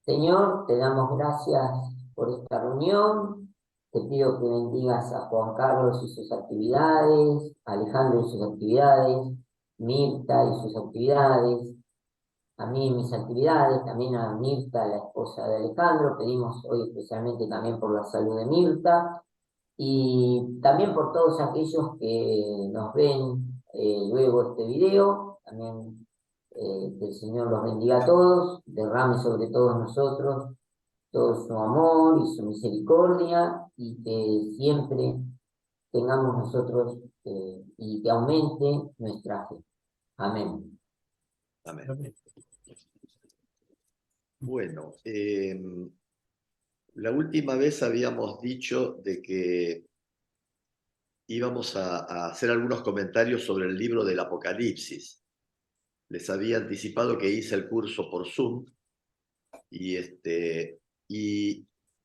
Señor, te damos gracias por esta reunión. Te pido que bendigas a Juan Carlos y sus actividades, a Alejandro y sus actividades, Mirta y sus actividades, a mí y mis actividades, también a Mirta, la esposa de Alejandro. Pedimos hoy especialmente también por la salud de Mirta y también por todos aquellos que nos ven luego este video. También que el Señor los bendiga a todos, derrame sobre todos nosotros todo su amor y su misericordia, y que siempre tengamos nosotros y que aumente nuestra fe. Amén. Amén. Bueno, la última vez habíamos dicho de que íbamos a hacer algunos comentarios sobre el libro del Apocalipsis. Les había anticipado que hice el curso por Zoom y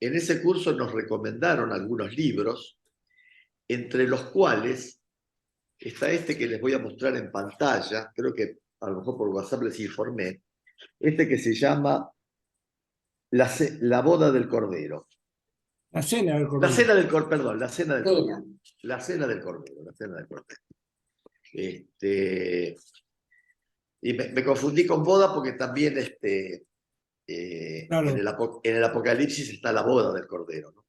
en ese curso nos recomendaron algunos libros, entre los cuales está este que les voy a mostrar en pantalla. Creo que a lo mejor por WhatsApp les informé. Este que se llama La boda del Cordero. La cena del La Cordero. cena del Cordero, perdón, la cena del Cena. Cordero. La cena del Cordero, la cena del Cordero. Y me confundí con boda porque también Claro. en el Apocalipsis está la boda del Cordero, ¿no?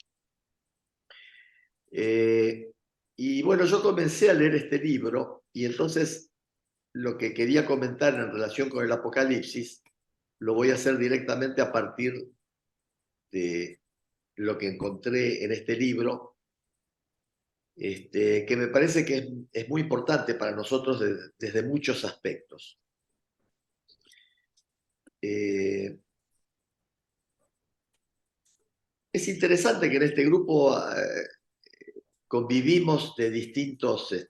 Y bueno, yo comencé a leer este libro y entonces lo que quería comentar en relación con el Apocalipsis lo voy a hacer directamente a partir de lo que encontré en este libro, que me parece que es muy importante para nosotros desde muchos aspectos. Es interesante que en este grupo convivimos de distintas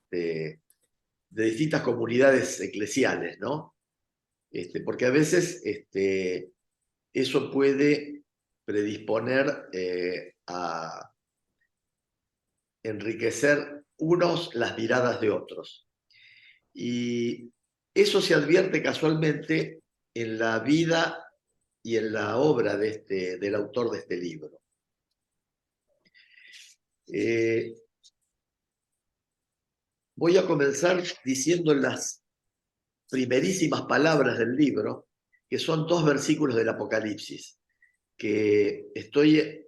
comunidades eclesiales, ¿no? Porque a veces eso puede predisponer a enriquecer unos las miradas de otros. Y eso se advierte casualmente en la vida y en la obra del autor de este libro. Voy a comenzar diciendo las primerísimas palabras del libro, que son 2 versículos del Apocalipsis, que estoy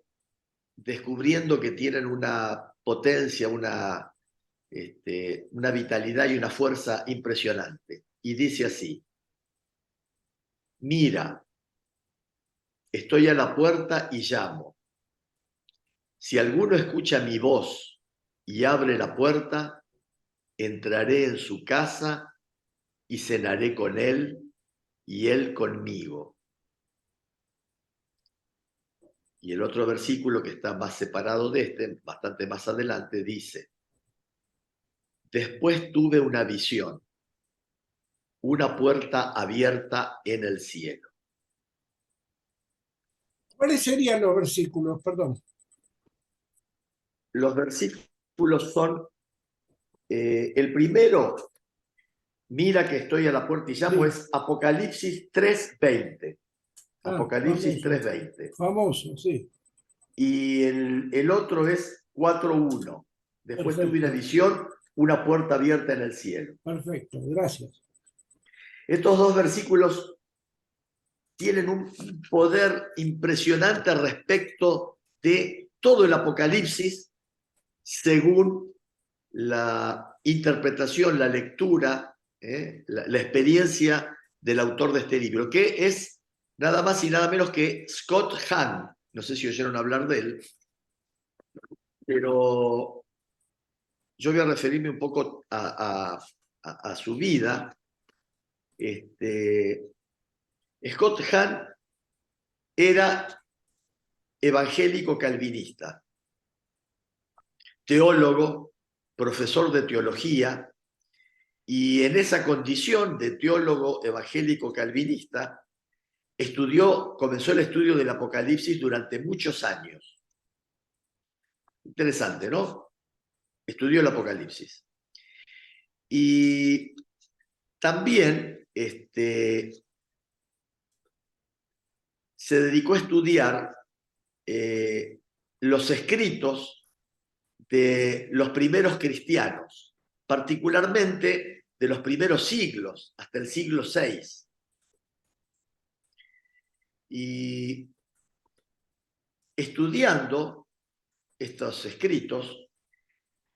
descubriendo que tienen una potencia, una vitalidad y una fuerza impresionante. Y dice así: mira, estoy a la puerta y llamo. Si alguno escucha mi voz y abre la puerta, entraré en su casa y cenaré con él y él conmigo. Y el otro versículo que está más separado de bastante más adelante, dice: después tuve una visión, una puerta abierta en el cielo. ¿Cuáles serían los versículos? Perdón. Los versículos son, el primero, mira que estoy a la puerta y llamo, Sí. es Apocalipsis 3:20. Apocalipsis Famoso. 3:20. Famoso, sí. Y el otro es 4:1. Después Perfecto. tuve una visión, una puerta abierta en el cielo. Perfecto, gracias. Estos 2 versículos tienen un poder impresionante respecto de todo el Apocalipsis, según la interpretación, la lectura, la experiencia del autor de este libro, que es nada más y nada menos que Scott Hahn. No sé si oyeron hablar de él, pero yo voy a referirme un poco a su vida. Scott Hahn era evangélico calvinista, teólogo, profesor de teología, y en esa condición de teólogo evangélico calvinista comenzó el estudio del Apocalipsis durante muchos años. Interesante, ¿no? Estudió el Apocalipsis. Y también se se dedicó a estudiar los escritos de los primeros cristianos, particularmente de los primeros siglos, hasta el siglo VI. Y estudiando estos escritos,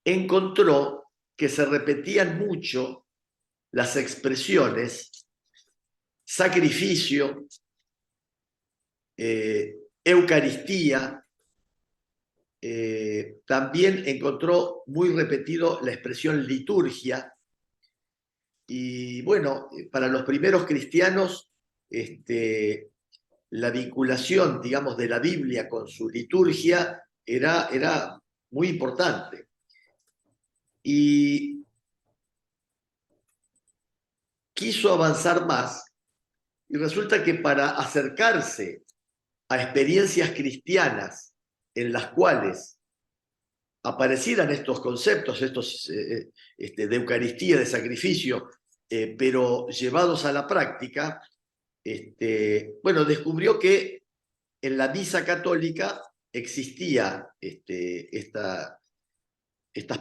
encontró que se repetían mucho las expresiones sacrificio, Eucaristía. También encontró muy repetido la expresión liturgia. Y bueno, para los primeros cristianos, la vinculación, digamos, de la Biblia con su liturgia era muy importante. Y quiso avanzar más, y resulta que para acercarse a experiencias cristianas en las cuales aparecieran estos conceptos, estos de Eucaristía, de sacrificio, pero llevados a la práctica, bueno, descubrió que en la misa católica existía estas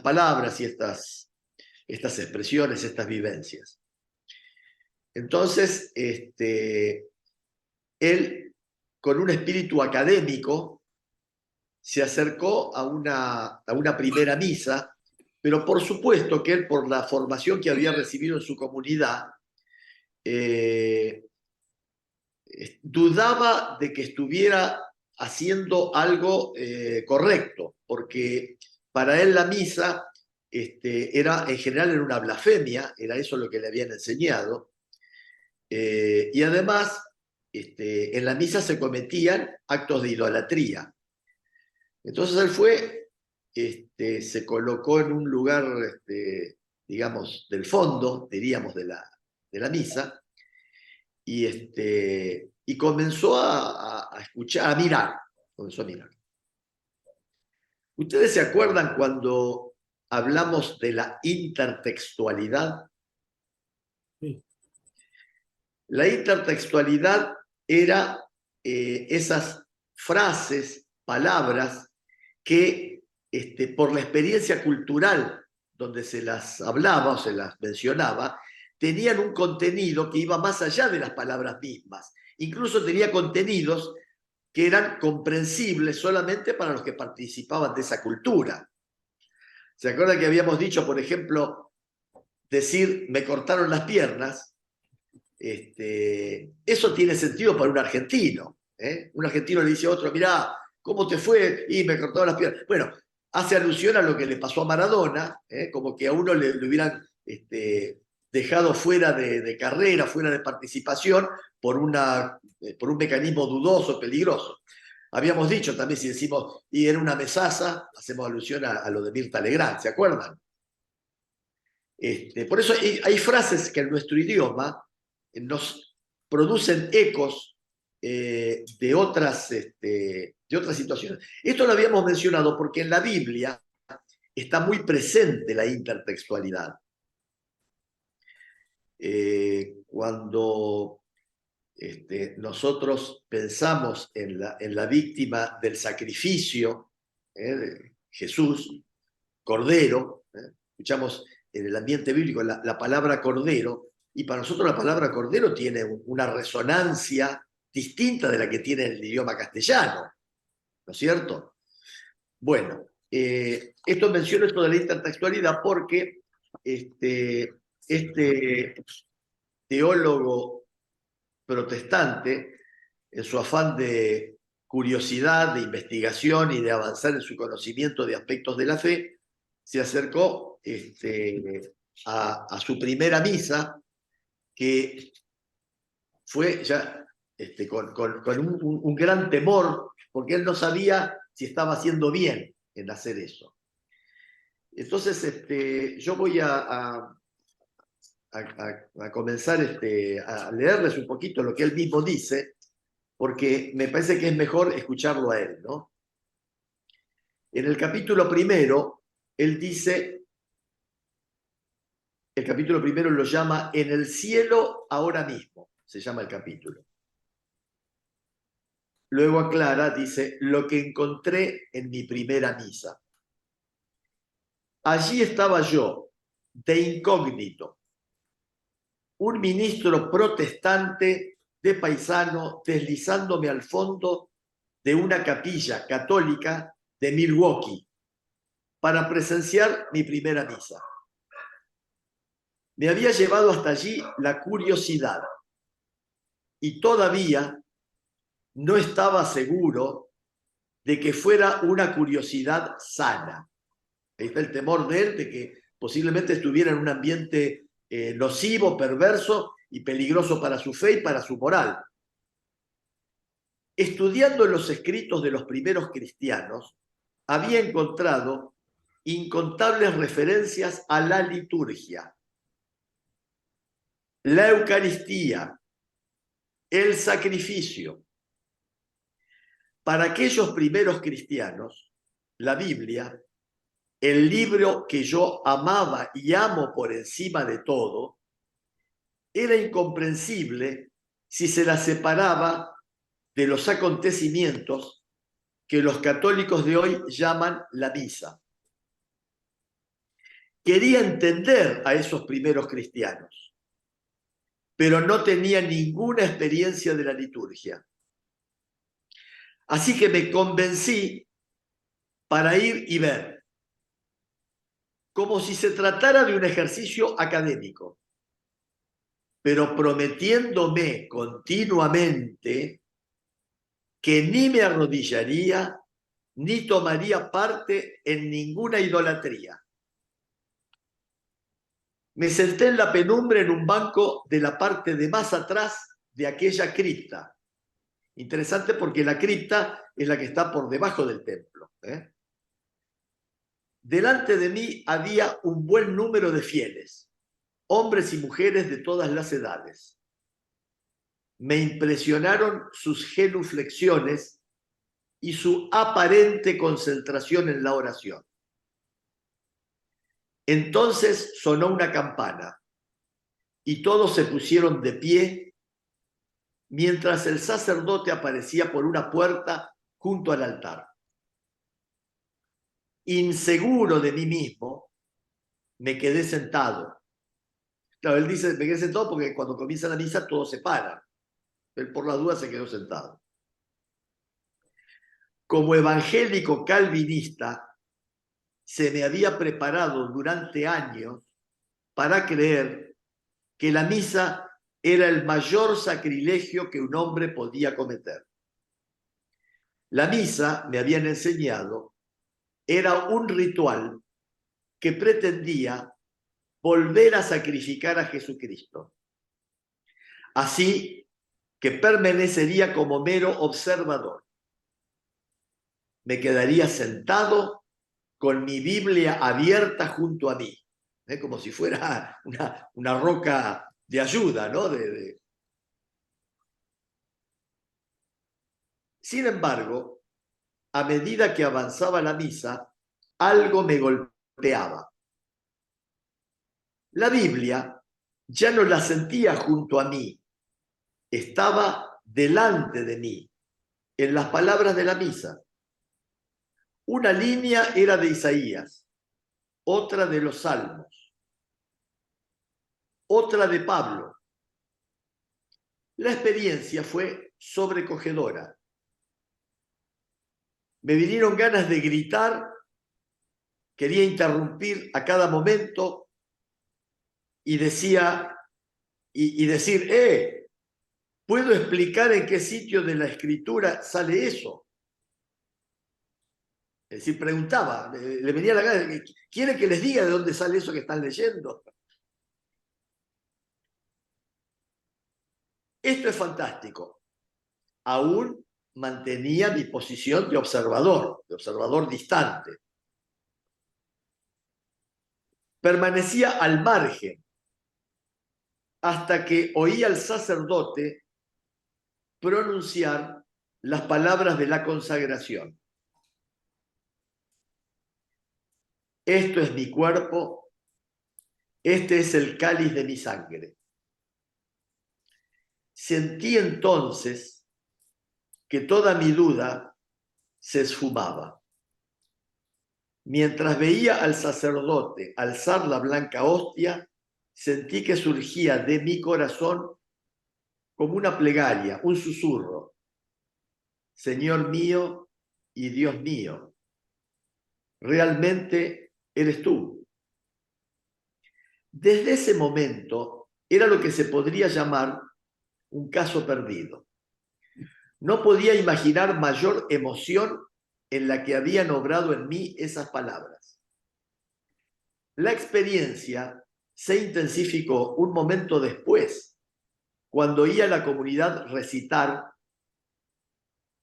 palabras y estas expresiones, estas vivencias. Entonces, él, con un espíritu académico, se acercó a una primera misa, pero por supuesto que él, por la formación que había recibido en su comunidad, dudaba de que estuviera haciendo algo correcto, porque para él la misa en general era una blasfemia, era eso lo que le habían enseñado, y además en la misa se cometían actos de idolatría. Entonces él fue, se colocó en un lugar, digamos, del fondo, diríamos, de la misa, y comenzó a escuchar, a mirar, comenzó a mirar. ¿Ustedes se acuerdan cuando hablamos de la intertextualidad? Sí. La intertextualidad era esas frases, palabras, que por la experiencia cultural donde se las hablaba o se las mencionaba, tenían un contenido que iba más allá de las palabras mismas. Incluso tenía contenidos que eran comprensibles solamente para los que participaban de esa cultura. ¿Se acuerdan que habíamos dicho, por ejemplo, decir me cortaron las piernas? Eso tiene sentido para un argentino. Un argentino le dice a otro, mirá, ¿cómo te fue? Y me cortaron las piernas. Bueno, hace alusión a lo que le pasó a Maradona, como que a uno le hubieran dejado fuera de carrera, fuera de participación, por un mecanismo dudoso, peligroso. Habíamos dicho también, si decimos, y era una mesaza, hacemos alusión a lo de Mirta Legrand, ¿se acuerdan? Por eso hay frases que en nuestro idioma nos producen ecos de otras situaciones. Esto lo habíamos mencionado porque en la Biblia está muy presente la intertextualidad. Cuando nosotros pensamos en la víctima del sacrificio, de Jesús, Cordero, escuchamos en el ambiente bíblico la palabra Cordero, y para nosotros la palabra Cordero tiene una resonancia distinta de la que tiene en el idioma castellano, ¿no es cierto? Bueno, esto menciono esto de la intertextualidad porque este teólogo protestante, en su afán de curiosidad, de investigación y de avanzar en su conocimiento de aspectos de la fe, se acercó a su primera misa, que fue ya con un gran temor, porque él no sabía si estaba haciendo bien en hacer eso. Entonces, yo voy a comenzar a leerles un poquito lo que él mismo dice, porque me parece que es mejor escucharlo a él, ¿no? En el capítulo primero, él dice, el capítulo primero lo llama En el cielo ahora mismo, se llama el capítulo. luego aclara, dice, lo que encontré en mi primera misa. Allí estaba yo, de incógnito, un ministro protestante de paisano deslizándome al fondo de una capilla católica de Milwaukee para presenciar mi primera misa. Me había llevado hasta allí la curiosidad y todavía no estaba seguro de que fuera una curiosidad sana. Ahí está el temor de él de que posiblemente estuviera en un ambiente nocivo, perverso y peligroso para su fe y para su moral. Estudiando los escritos de los primeros cristianos, había encontrado incontables referencias a la liturgia, la Eucaristía, el sacrificio. Para aquellos primeros cristianos, la Biblia, el libro que yo amaba y amo por encima de todo, era incomprensible si se la separaba de los acontecimientos que los católicos de hoy llaman la misa. Quería entender a esos primeros cristianos, pero no tenía ninguna experiencia de la liturgia. Así que me convencí para ir y ver, como si se tratara de un ejercicio académico, pero prometiéndome continuamente que ni me arrodillaría ni tomaría parte en ninguna idolatría. Me senté en la penumbra en un banco de la parte de más atrás de aquella cripta. Interesante porque la cripta es la que está por debajo del templo. Delante de mí había un buen número de fieles, hombres y mujeres de todas las edades. Me impresionaron sus genuflexiones y su aparente concentración en la oración. Entonces sonó una campana y todos se pusieron de pie mientras el sacerdote aparecía por una puerta junto al altar. Inseguro de mí mismo, me quedé sentado. Claro, él dice, me quedé sentado porque cuando comienza la misa todos se paran. Él por la duda se quedó sentado. Como evangélico calvinista, se me había preparado durante años para creer que la misa era el mayor sacrilegio que un hombre podía cometer. La misa, me habían enseñado, era un ritual que pretendía volver a sacrificar a Jesucristo. Así que permanecería como mero observador. Me quedaría sentado con mi Biblia abierta junto a mí, como si fuera una roca de ayuda, ¿no? Sin embargo, a medida que avanzaba la misa, algo me golpeaba. La Biblia ya no la sentía junto a mí, estaba delante de mí, en las palabras de la misa. Una línea era de Isaías, otra de los Salmos, otra de Pablo. La experiencia fue sobrecogedora. Me vinieron ganas de gritar, quería interrumpir a cada momento y decir, ¿puedo explicar en qué sitio de la Escritura sale eso? Es decir, preguntaba, le venía a la gana, ¿quiere que les diga de dónde sale eso que están leyendo? Esto es fantástico. Aún mantenía mi posición de observador distante. Permanecía al margen hasta que oí al sacerdote pronunciar las palabras de la consagración. Esto es mi cuerpo, este es el cáliz de mi sangre. Sentí entonces que toda mi duda se esfumaba. Mientras veía al sacerdote alzar la blanca hostia, sentí que surgía de mi corazón como una plegaria, un susurro. Señor mío y Dios mío, realmente eres tú. Desde ese momento era lo que se podría llamar un caso perdido. No podía imaginar mayor emoción en la que habían obrado en mí esas palabras. La experiencia se intensificó un momento después, cuando oí a la comunidad recitar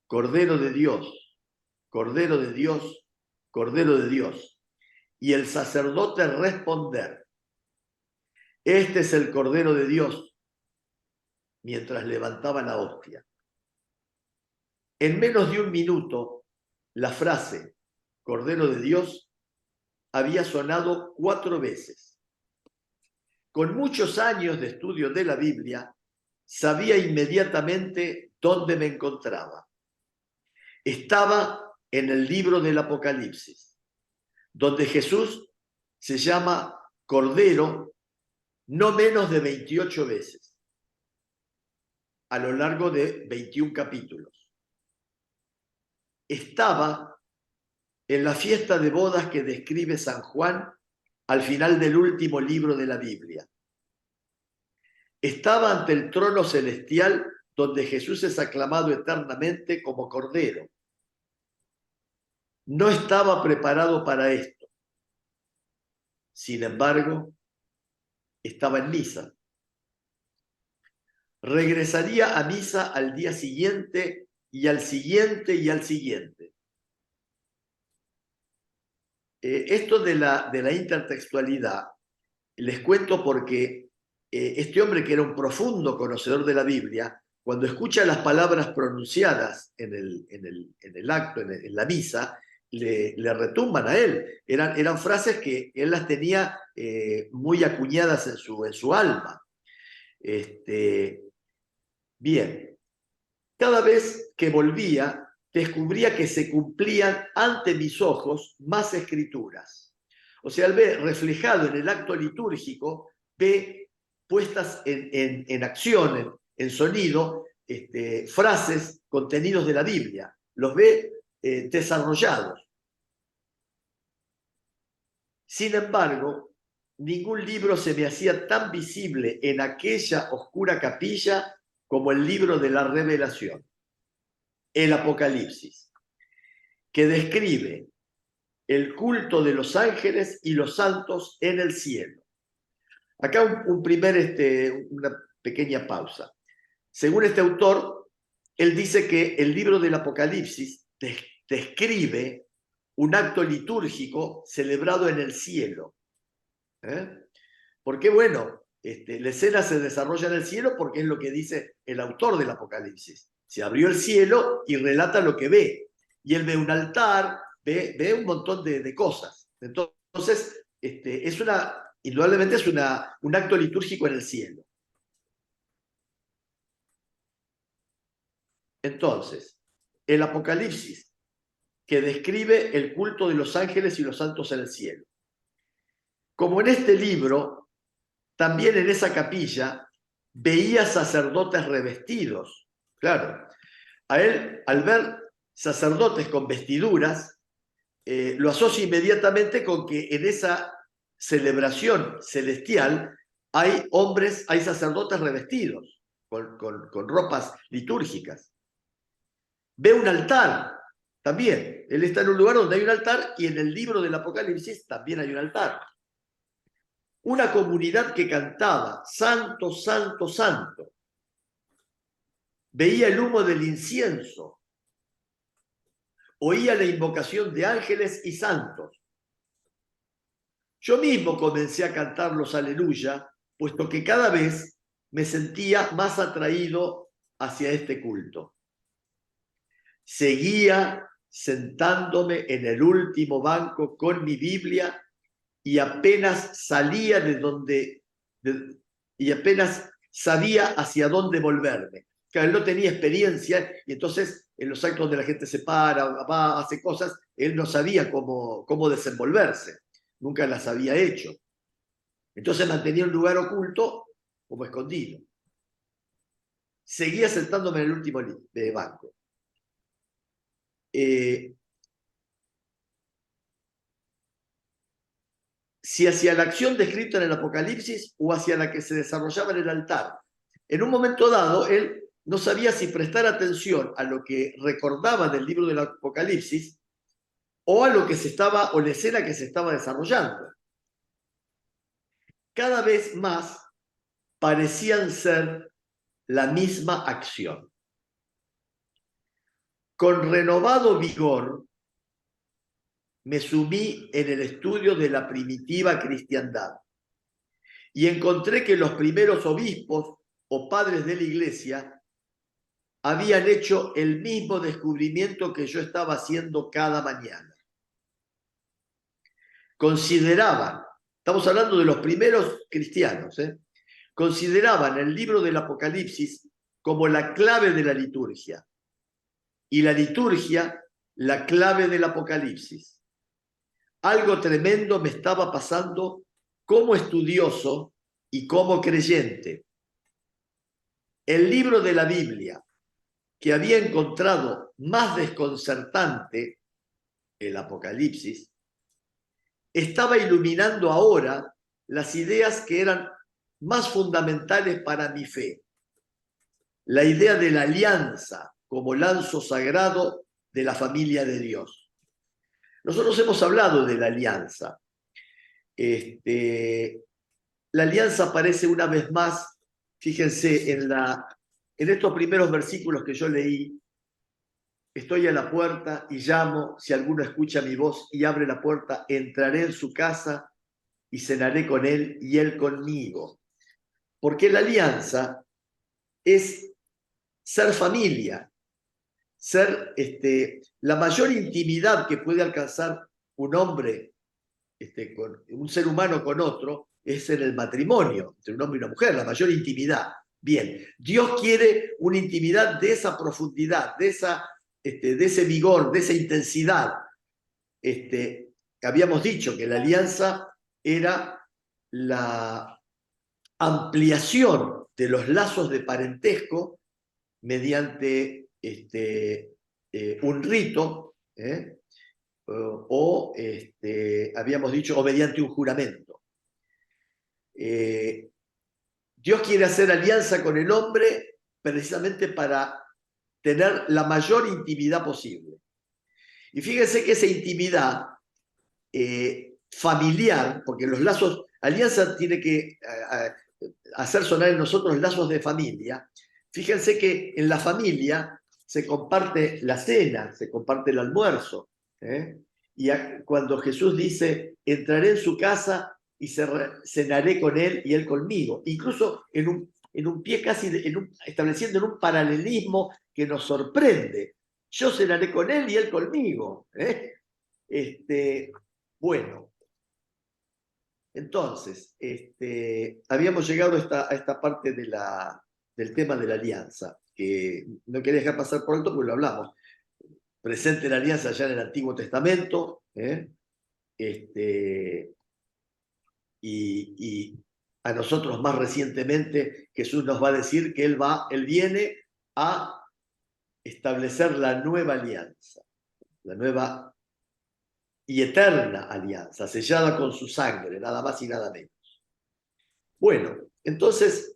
Cordero de Dios, Cordero de Dios, Cordero de Dios, y el sacerdote responder, este es el Cordero de Dios, mientras levantaba la hostia. En menos de un minuto, la frase Cordero de Dios había sonado 4 veces. Con muchos años de estudio de la Biblia, sabía inmediatamente dónde me encontraba. Estaba en el libro del Apocalipsis, donde Jesús se llama Cordero no menos de 28 veces, a lo largo de 21 capítulos. Estaba en la fiesta de bodas que describe San Juan al final del último libro de la Biblia. Estaba ante el trono celestial donde Jesús es aclamado eternamente como Cordero. No estaba preparado para esto. Sin embargo, estaba en misa. Regresaría a misa al día siguiente y al siguiente y al siguiente. Esto de la intertextualidad, les cuento porque este hombre, que era un profundo conocedor de la Biblia, cuando escucha las palabras pronunciadas en el acto, en la misa, le retumban a él. Eran frases que él las tenía muy acuñadas en su alma. Bien, cada vez que volvía, descubría que se cumplían ante mis ojos más escrituras. O sea, al ver reflejado en el acto litúrgico, ve puestas en acción, en sonido, frases, contenidos de la Biblia. Los ve desarrollados. Sin embargo, ningún libro se me hacía tan visible en aquella oscura capilla como el libro de la Revelación, el Apocalipsis, que describe el culto de los ángeles y los santos en el cielo. Acá una pequeña pausa. Según este autor, él dice que el libro del Apocalipsis describe un acto litúrgico celebrado en el cielo. Porque bueno, la escena se desarrolla en el cielo porque es lo que dice el autor del Apocalipsis. Se abrió el cielo y relata lo que ve. Y él ve un altar, ve un montón de cosas. Entonces, indudablemente es un acto litúrgico en el cielo. Entonces, el Apocalipsis, que describe el culto de los ángeles y los santos en el cielo. Como en este libro, también en esa capilla veía sacerdotes revestidos. Claro, a él, al ver sacerdotes con vestiduras, lo asocia inmediatamente con que en esa celebración celestial hay hombres, hay sacerdotes revestidos con ropas litúrgicas. Ve un altar también. Él está en un lugar donde hay un altar y en el libro del Apocalipsis también hay un altar. Una comunidad que cantaba Santo, Santo, Santo. Veía el humo del incienso. Oía la invocación de ángeles y santos. Yo mismo comencé a cantar los aleluya, puesto que cada vez me sentía más atraído hacia este culto. Seguía sentándome en el último banco con mi Biblia y apenas salía y apenas sabía hacia dónde volverme. Claro, él no tenía experiencia y entonces en los actos donde la gente se para, va, hace cosas, él no sabía cómo desenvolverse, nunca las había hecho. Entonces mantenía un lugar oculto como escondido. Seguía sentándome en el último banco. Si hacia la acción descrita en el Apocalipsis o hacia la que se desarrollaba en el altar. En un momento dado, él no sabía si prestar atención a lo que recordaba del libro del Apocalipsis o a lo que o la escena que se estaba desarrollando. Cada vez más parecían ser la misma acción. Con renovado vigor, me sumí en el estudio de la primitiva cristiandad y encontré que los primeros obispos o padres de la iglesia habían hecho el mismo descubrimiento que yo estaba haciendo cada mañana. Consideraban, estamos hablando de los primeros cristianos, consideraban el libro del Apocalipsis como la clave de la liturgia y la liturgia la clave del Apocalipsis. Algo tremendo me estaba pasando como estudioso y como creyente. El libro de la Biblia que había encontrado más desconcertante, el Apocalipsis, estaba iluminando ahora las ideas que eran más fundamentales para mi fe. La idea de la alianza como lazo sagrado de la familia de Dios. Nosotros hemos hablado de la alianza. La alianza aparece una vez más, fíjense, en estos primeros versículos que yo leí. Estoy a la puerta y llamo, si alguno escucha mi voz y abre la puerta, entraré en su casa y cenaré con él y él conmigo. Porque la alianza es ser familia, ser la mayor intimidad que puede alcanzar un hombre, un ser humano con otro, es en el matrimonio, entre un hombre y una mujer, la mayor intimidad. Bien, Dios quiere una intimidad de esa profundidad, de ese vigor, de esa intensidad. Habíamos dicho que la alianza era la ampliación de los lazos de parentesco mediante un rito, habíamos dicho, o mediante un juramento. Dios quiere hacer alianza con el hombre precisamente para tener la mayor intimidad posible. Y fíjense que esa intimidad familiar, porque los lazos, alianza tiene que hacer sonar en nosotros lazos de familia. Fíjense que en la familia se comparte la cena, se comparte el almuerzo. Y cuando Jesús dice, entraré en su casa y cenaré con él y él conmigo. Incluso en un pie casi, estableciendo en un paralelismo que nos sorprende. Yo cenaré con él y él conmigo. Bueno, entonces, habíamos llegado a esta parte del tema de la alianza, que no quería dejar pasar por alto porque lo hablamos. Presente la alianza ya en el Antiguo Testamento, y a nosotros más recientemente Jesús nos va a decir que Él viene a establecer la nueva alianza, la nueva y eterna alianza, sellada con su sangre, nada más y nada menos. Bueno, entonces,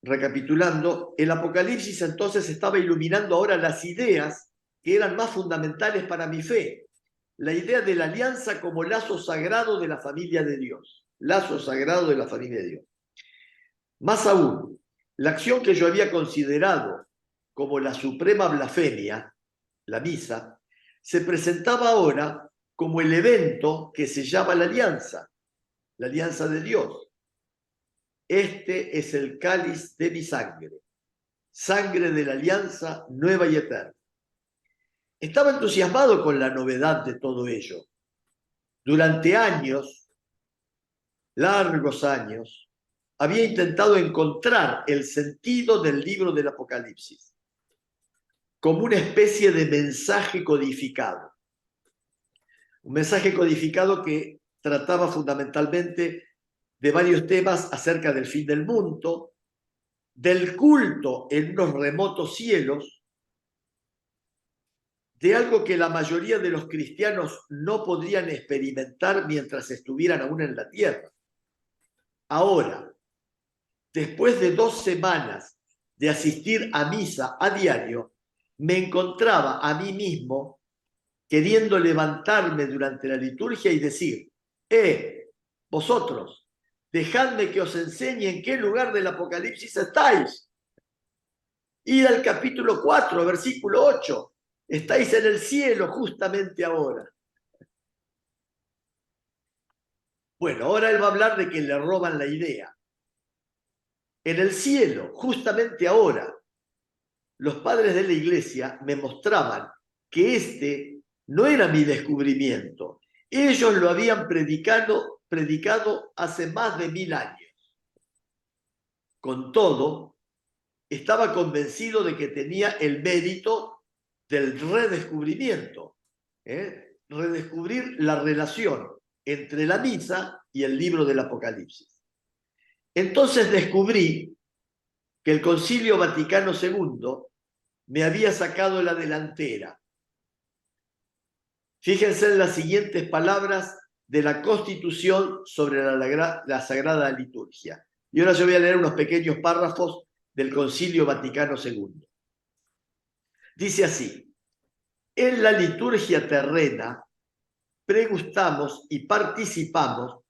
recapitulando, el Apocalipsis entonces estaba iluminando ahora las ideas que eran más fundamentales para mi fe. La idea de la alianza como lazo sagrado de la familia de Dios. Lazo sagrado de la familia de Dios. Más aún, la acción que yo había considerado como la suprema blasfemia, la misa, se presentaba ahora como el evento que se llama la alianza de Dios. Este es el cáliz de mi sangre, sangre de la alianza nueva y eterna. Estaba entusiasmado con la novedad de todo ello. Durante años, largos años, había intentado encontrar el sentido del libro del Apocalipsis como una especie de mensaje codificado. Un mensaje codificado que trataba fundamentalmente de varios temas acerca del fin del mundo, del culto en unos remotos cielos, de algo que la mayoría de los cristianos no podrían experimentar mientras estuvieran aún en la tierra. Ahora, después de 2 semanas de asistir a misa a diario, me encontraba a mí mismo queriendo levantarme durante la liturgia y decir, vosotros, dejadme que os enseñe en qué lugar del Apocalipsis estáis. Id al capítulo 4, versículo 8. Estáis en el cielo justamente ahora. Bueno, ahora él va a hablar de que le roban la idea. En el cielo, justamente ahora, los padres de la iglesia me mostraban que este no era mi descubrimiento. Ellos lo habían predicado hace más de 1000 años. Con todo, estaba convencido de que tenía el mérito del redescubrimiento. Redescubrir la relación entre la misa y el libro del Apocalipsis. Entonces descubrí que el Concilio Vaticano II me había sacado la delantera. Fíjense en las siguientes palabras de la Constitución sobre la Sagrada Liturgia. Y ahora yo voy a leer unos pequeños párrafos del Concilio Vaticano II. Dice así: en la liturgia terrena pregustamos y participamos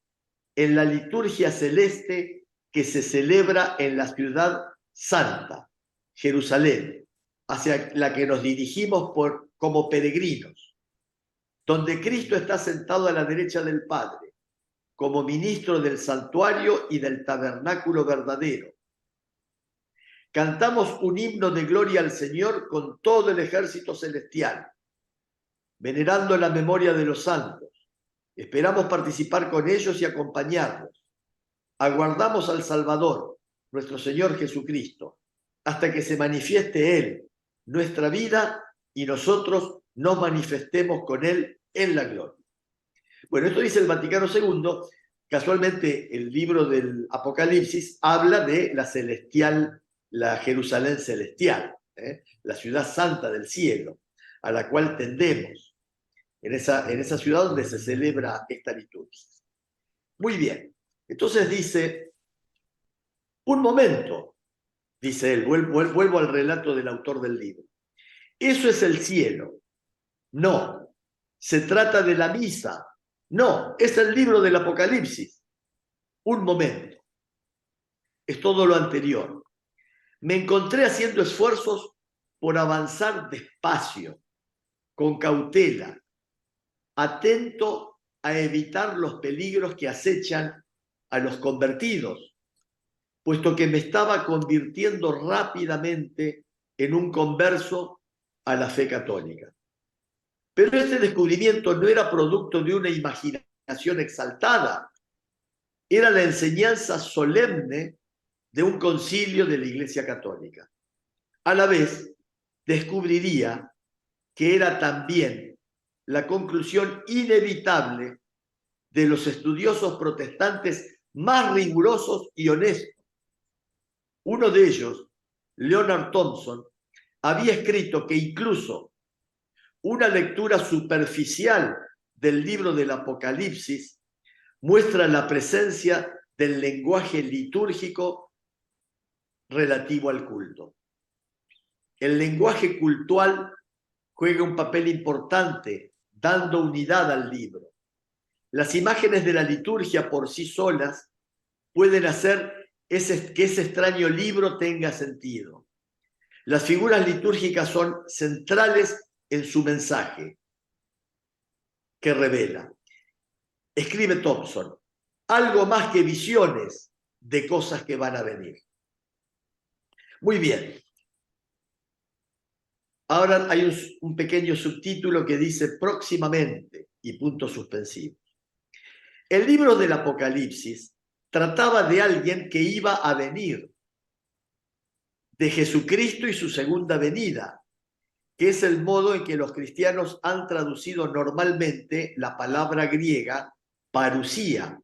en la liturgia celeste que se celebra en la ciudad santa, Jerusalén, hacia la que nos dirigimos como peregrinos, donde Cristo está sentado a la derecha del Padre, como ministro del santuario y del tabernáculo verdadero. Cantamos un himno de gloria al Señor con todo el ejército celestial, venerando la memoria de los santos. Esperamos participar con ellos y acompañarlos. Aguardamos al Salvador, nuestro Señor Jesucristo, hasta que se manifieste Él, nuestra vida, y nosotros nos manifestemos con Él en la gloria. Bueno, esto dice el Vaticano II. Casualmente, el libro del Apocalipsis habla de la celestial, la Jerusalén celestial, la ciudad santa del cielo, a la cual tendemos, en esa ciudad donde se celebra esta liturgia. Muy bien, entonces dice, un momento, dice él, vuelvo al relato del autor del libro. ¿Eso es el cielo? No. ¿Se trata de la misa? No, es el libro del Apocalipsis. Un momento. Es todo lo anterior. Me encontré haciendo esfuerzos por avanzar despacio, con cautela, atento a evitar los peligros que acechan a los convertidos, puesto que me estaba convirtiendo rápidamente en un converso a la fe católica. Pero este descubrimiento no era producto de una imaginación exaltada, era la enseñanza solemne de un concilio de la Iglesia Católica. A la vez, descubriría que era también la conclusión inevitable de los estudiosos protestantes más rigurosos y honestos. Uno de ellos, Leonard Thompson, había escrito que incluso una lectura superficial del libro del Apocalipsis muestra la presencia del lenguaje litúrgico relativo al culto. El lenguaje cultual juega un papel importante, dando unidad al libro. Las imágenes de la liturgia por sí solas pueden hacer que ese extraño libro tenga sentido. Las figuras litúrgicas son centrales en su mensaje que revela. Escribe Thompson, algo más que visiones de cosas que van a venir. Muy bien. Ahora hay un pequeño subtítulo que dice próximamente y puntos suspensivos. El libro del Apocalipsis trataba de alguien que iba a venir, de Jesucristo y su segunda venida, que es el modo en que los cristianos han traducido normalmente la palabra griega parusía.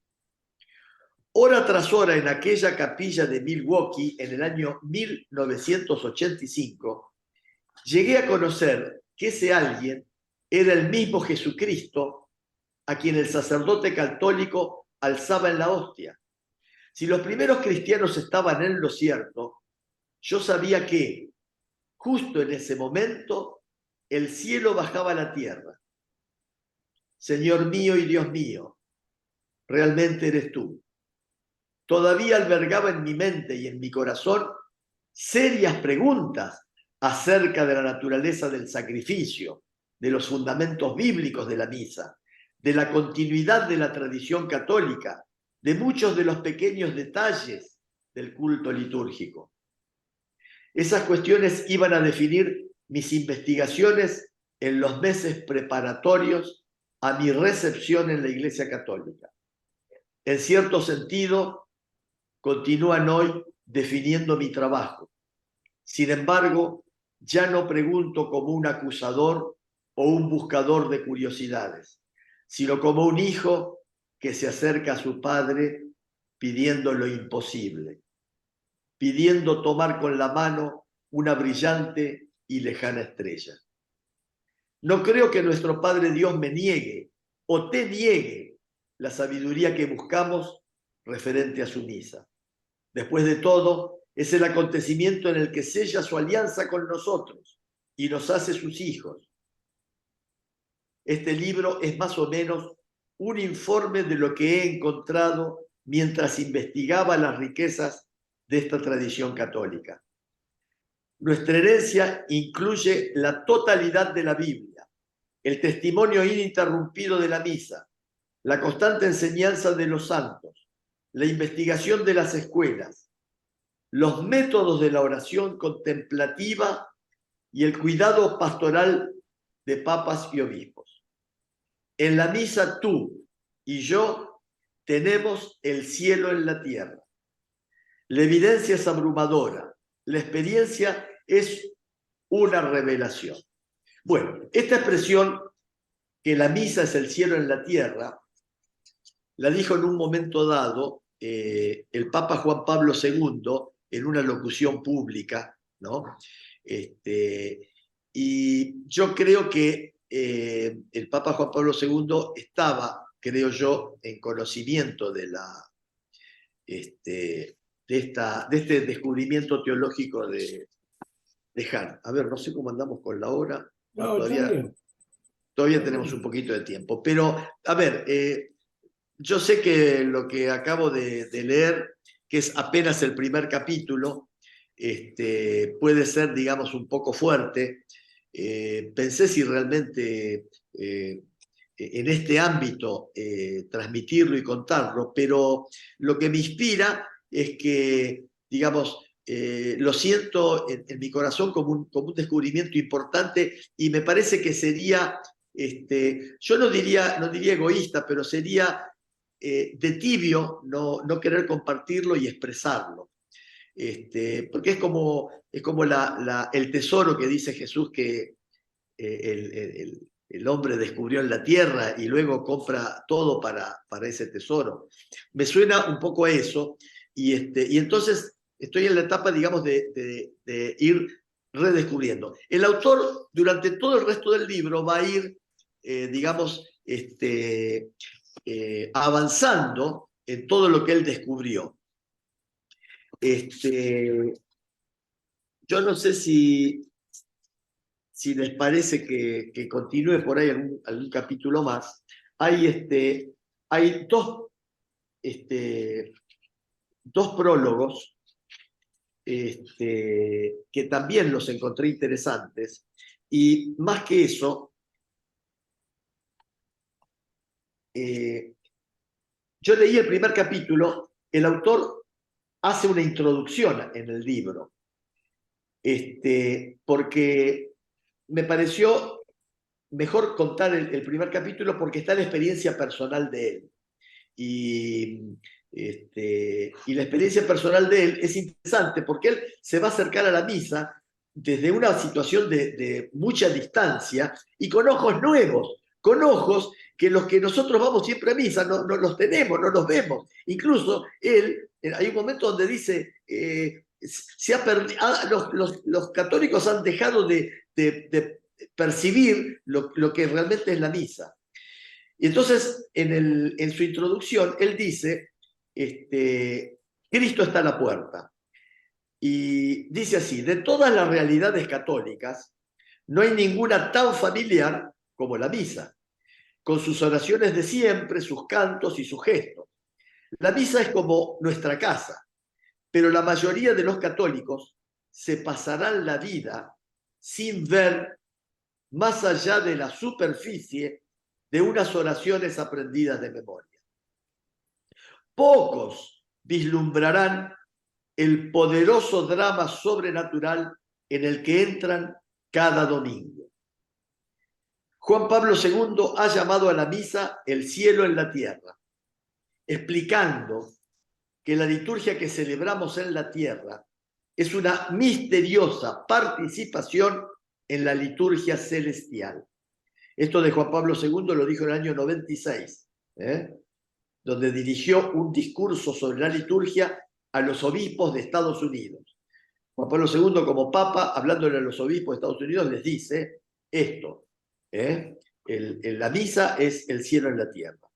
Hora tras hora en aquella capilla de Milwaukee en el año 1985, llegué a conocer que ese alguien era el mismo Jesucristo a quien el sacerdote católico alzaba en la hostia. Si los primeros cristianos estaban en lo cierto, yo sabía que, justo en ese momento, el cielo bajaba a la tierra. Señor mío y Dios mío, realmente eres tú. Todavía albergaba en mi mente y en mi corazón serias preguntas acerca de la naturaleza del sacrificio, de los fundamentos bíblicos de la misa, de la continuidad de la tradición católica, de muchos de los pequeños detalles del culto litúrgico. Esas cuestiones iban a definir mis investigaciones en los meses preparatorios a mi recepción en la Iglesia Católica. En cierto sentido, continúan hoy definiendo mi trabajo. Sin embargo, ya no pregunto como un acusador o un buscador de curiosidades, sino como un hijo que se acerca a su padre pidiendo lo imposible, pidiendo tomar con la mano una brillante y lejana estrella. No creo que nuestro Padre Dios me niegue o te niegue la sabiduría que buscamos referente a su misa. Después de todo, es el acontecimiento en el que sella su alianza con nosotros y nos hace sus hijos. Este libro es más o menos un informe de lo que he encontrado mientras investigaba las riquezas de esta tradición católica. Nuestra herencia incluye la totalidad de la Biblia, el testimonio ininterrumpido de la misa, la constante enseñanza de los santos, la investigación de las escuelas, los métodos de la oración contemplativa y el cuidado pastoral de papas y obispos. En la misa tú y yo tenemos el cielo en la tierra. La evidencia es abrumadora, la experiencia es una revelación. Bueno, esta expresión, que la misa es el cielo en la tierra, la dijo en un momento dado el Papa Juan Pablo II en una locución pública, ¿no? Y yo creo que el Papa Juan Pablo II estaba, creo yo, en conocimiento de este descubrimiento teológico de Hahn. A ver, no sé cómo andamos con la hora. No, está bien. Todavía tenemos un poquito de tiempo. Pero, a ver, yo sé que lo que acabo de leer, que es apenas el primer capítulo, puede ser, digamos, un poco fuerte. Pensé si realmente en este ámbito transmitirlo y contarlo, pero lo que me inspira es que, digamos, lo siento en mi corazón como un descubrimiento importante y me parece que sería, yo no diría egoísta, pero sería de tibio no querer compartirlo y expresarlo. Porque es como el tesoro que dice Jesús que el hombre descubrió en la tierra y luego compra todo para ese tesoro. Me suena un poco a eso y entonces estoy en la etapa, digamos, de ir redescubriendo. El autor, durante todo el resto del libro, va a ir, digamos, avanzando en todo lo que él descubrió. Yo no sé si les parece que continúe por ahí algún capítulo más. Hay dos prólogos que también los encontré interesantes. Y más que eso, yo leí el primer capítulo, el autor hace una introducción en el libro, porque me pareció mejor contar el primer capítulo porque está la experiencia personal de él. Y Y la experiencia personal de él es interesante porque él se va a acercar a la misa desde una situación de mucha distancia y con ojos nuevos, con ojos que los que nosotros vamos siempre a misa no los tenemos, no los vemos. Incluso él, hay un momento donde dice, los católicos han dejado de percibir lo que realmente es la misa. Y entonces, en su introducción, él dice, Cristo está a la puerta. Y dice así, de todas las realidades católicas, no hay ninguna tan familiar como la misa, con sus oraciones de siempre, sus cantos y sus gestos. La misa es como nuestra casa, pero la mayoría de los católicos se pasarán la vida sin ver más allá de la superficie de unas oraciones aprendidas de memoria. Pocos vislumbrarán el poderoso drama sobrenatural en el que entran cada domingo. Juan Pablo II ha llamado a la misa el cielo en la tierra, explicando que la liturgia que celebramos en la tierra es una misteriosa participación en la liturgia celestial. Esto de Juan Pablo II lo dijo en el año 96, donde dirigió un discurso sobre la liturgia a los obispos de Estados Unidos. Juan Pablo II, como papa, hablándole a los obispos de Estados Unidos, les dice esto, la misa es el cielo en la tierra.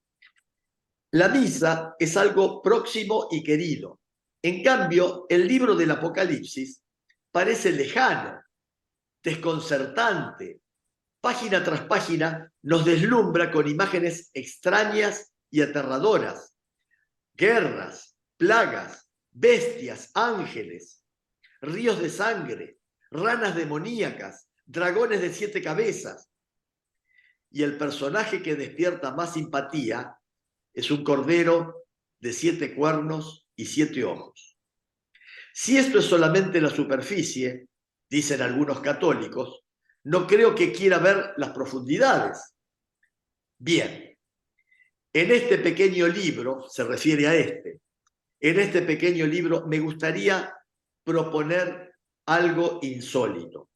La misa es algo próximo y querido. En cambio, el libro del Apocalipsis parece lejano, desconcertante. Página tras página nos deslumbra con imágenes extrañas y aterradoras. Guerras, plagas, bestias, ángeles, ríos de sangre, ranas demoníacas, dragones de 7 cabezas. Y el personaje que despierta más simpatía es un cordero de 7 cuernos y 7 ojos. Si esto es solamente la superficie, dicen algunos católicos, no creo que quiera ver las profundidades. Bien, en este pequeño libro, se refiere a en este pequeño libro me gustaría proponer algo insólito.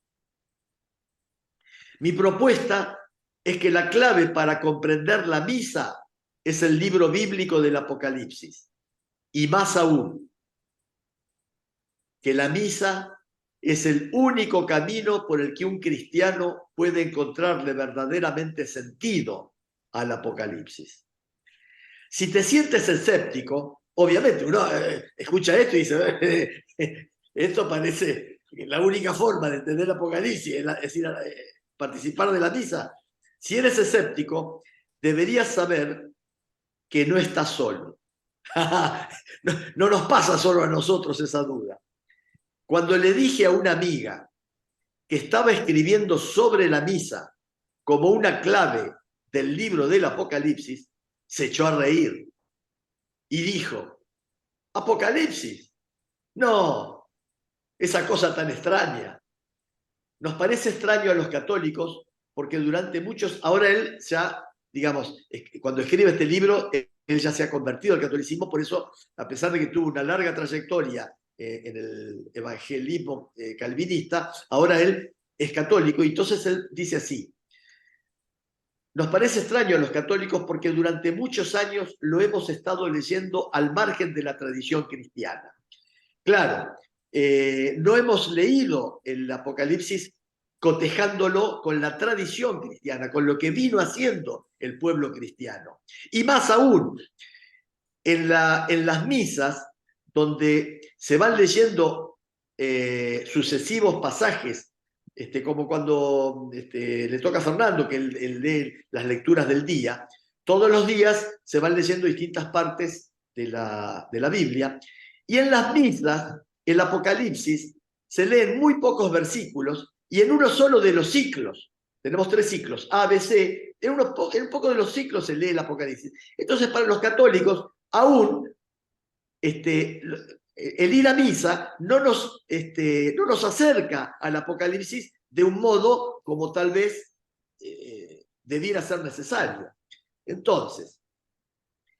Mi propuesta es que la clave para comprender la misa es el libro bíblico del Apocalipsis. Y más aún, que la misa es el único camino por el que un cristiano puede encontrarle verdaderamente sentido al Apocalipsis. Si te sientes escéptico, obviamente uno escucha esto y dice, esto parece la única forma de entender el Apocalipsis, es decir, participar de la misa. Si eres escéptico, deberías saber que no estás solo. No nos pasa solo a nosotros esa duda. Cuando le dije a una amiga que estaba escribiendo sobre la misa como una clave del libro del Apocalipsis, se echó a reír y dijo, ¿Apocalipsis? No, esa cosa tan extraña. Nos parece extraño a los católicos porque durante muchos, ahora él ya, digamos, cuando escribe este libro, él ya se ha convertido al catolicismo, por eso, a pesar de que tuvo una larga trayectoria en el evangelismo calvinista, ahora él es católico y entonces él dice así, nos parece extraño a los católicos porque durante muchos años lo hemos estado leyendo al margen de la tradición cristiana. Claro, no hemos leído el Apocalipsis cotejándolo con la tradición cristiana, con lo que vino haciendo el pueblo cristiano. Y más aún, en las misas, donde se van leyendo sucesivos pasajes, como cuando le toca a Fernando, que él lee las lecturas del día, todos los días se van leyendo distintas partes de la Biblia, y en las misas, el Apocalipsis, se leen muy pocos versículos, y en uno solo de los ciclos, tenemos 3 ciclos, A, B, C, en un poco de los ciclos se lee el Apocalipsis. Entonces, para los católicos, aún el ir a misa no nos acerca al Apocalipsis de un modo como tal vez debiera ser necesario. Entonces,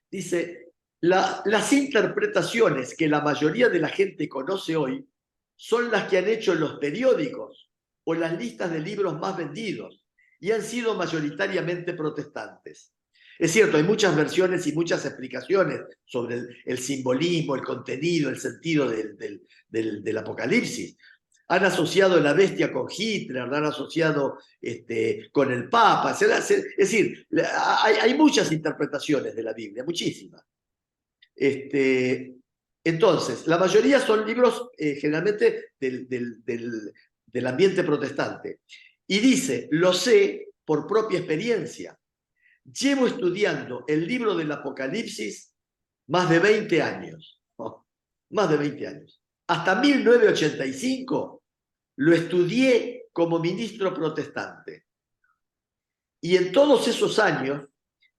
dice, Las interpretaciones que la mayoría de la gente conoce hoy son las que han hecho los periódicos o las listas de libros más vendidos y han sido mayoritariamente protestantes. Es cierto, hay muchas versiones y muchas explicaciones sobre el simbolismo, el contenido, el sentido del Apocalipsis. Han asociado la bestia con Hitler, han asociado con el Papa. Es decir, hay muchas interpretaciones de la Biblia, muchísimas. Entonces, la mayoría son libros generalmente del ambiente protestante. Y dice, lo sé por propia experiencia. Llevo estudiando el libro del Apocalipsis más de 20 años. Oh, más de 20 años. Hasta 1985 lo estudié como ministro protestante. Y en todos esos años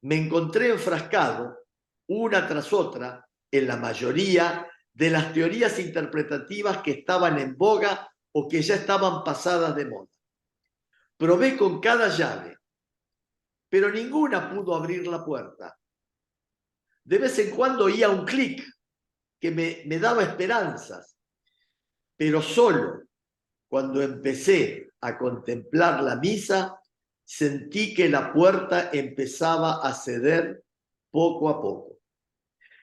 me encontré enfrascado, una tras otra, en la mayoría de las teorías interpretativas que estaban en boga o que ya estaban pasadas de moda. Probé con cada llave, pero ninguna pudo abrir la puerta. De vez en cuando oía un clic que me daba esperanzas, pero solo cuando empecé a contemplar la misa, sentí que la puerta empezaba a ceder poco a poco.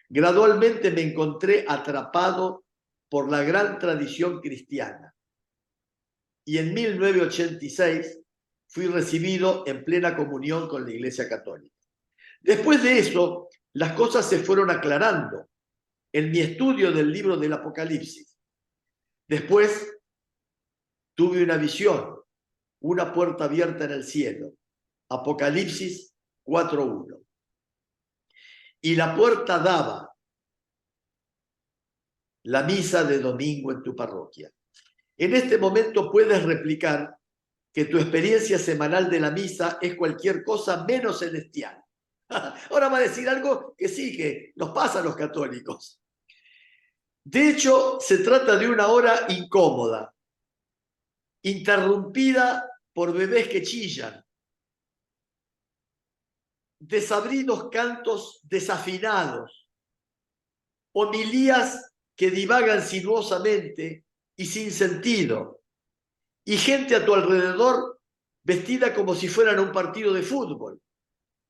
Gradualmente me encontré atrapado por la gran tradición cristiana. Y en 1986 fui recibido en plena comunión con la Iglesia Católica. Después de eso, las cosas se fueron aclarando en mi estudio del libro del Apocalipsis. Después tuve una visión, una puerta abierta en el cielo. Apocalipsis 4:1. Y la puerta daba la misa de domingo en tu parroquia. En este momento puedes replicar que tu experiencia semanal de la misa es cualquier cosa menos celestial. Ahora va a decir algo que sí, que nos pasa a los católicos. De hecho, se trata de una hora incómoda, interrumpida por bebés que chillan, desabridos cantos desafinados, homilías que divagan sinuosamente y sin sentido, y gente a tu alrededor vestida como si fueran a un partido de fútbol,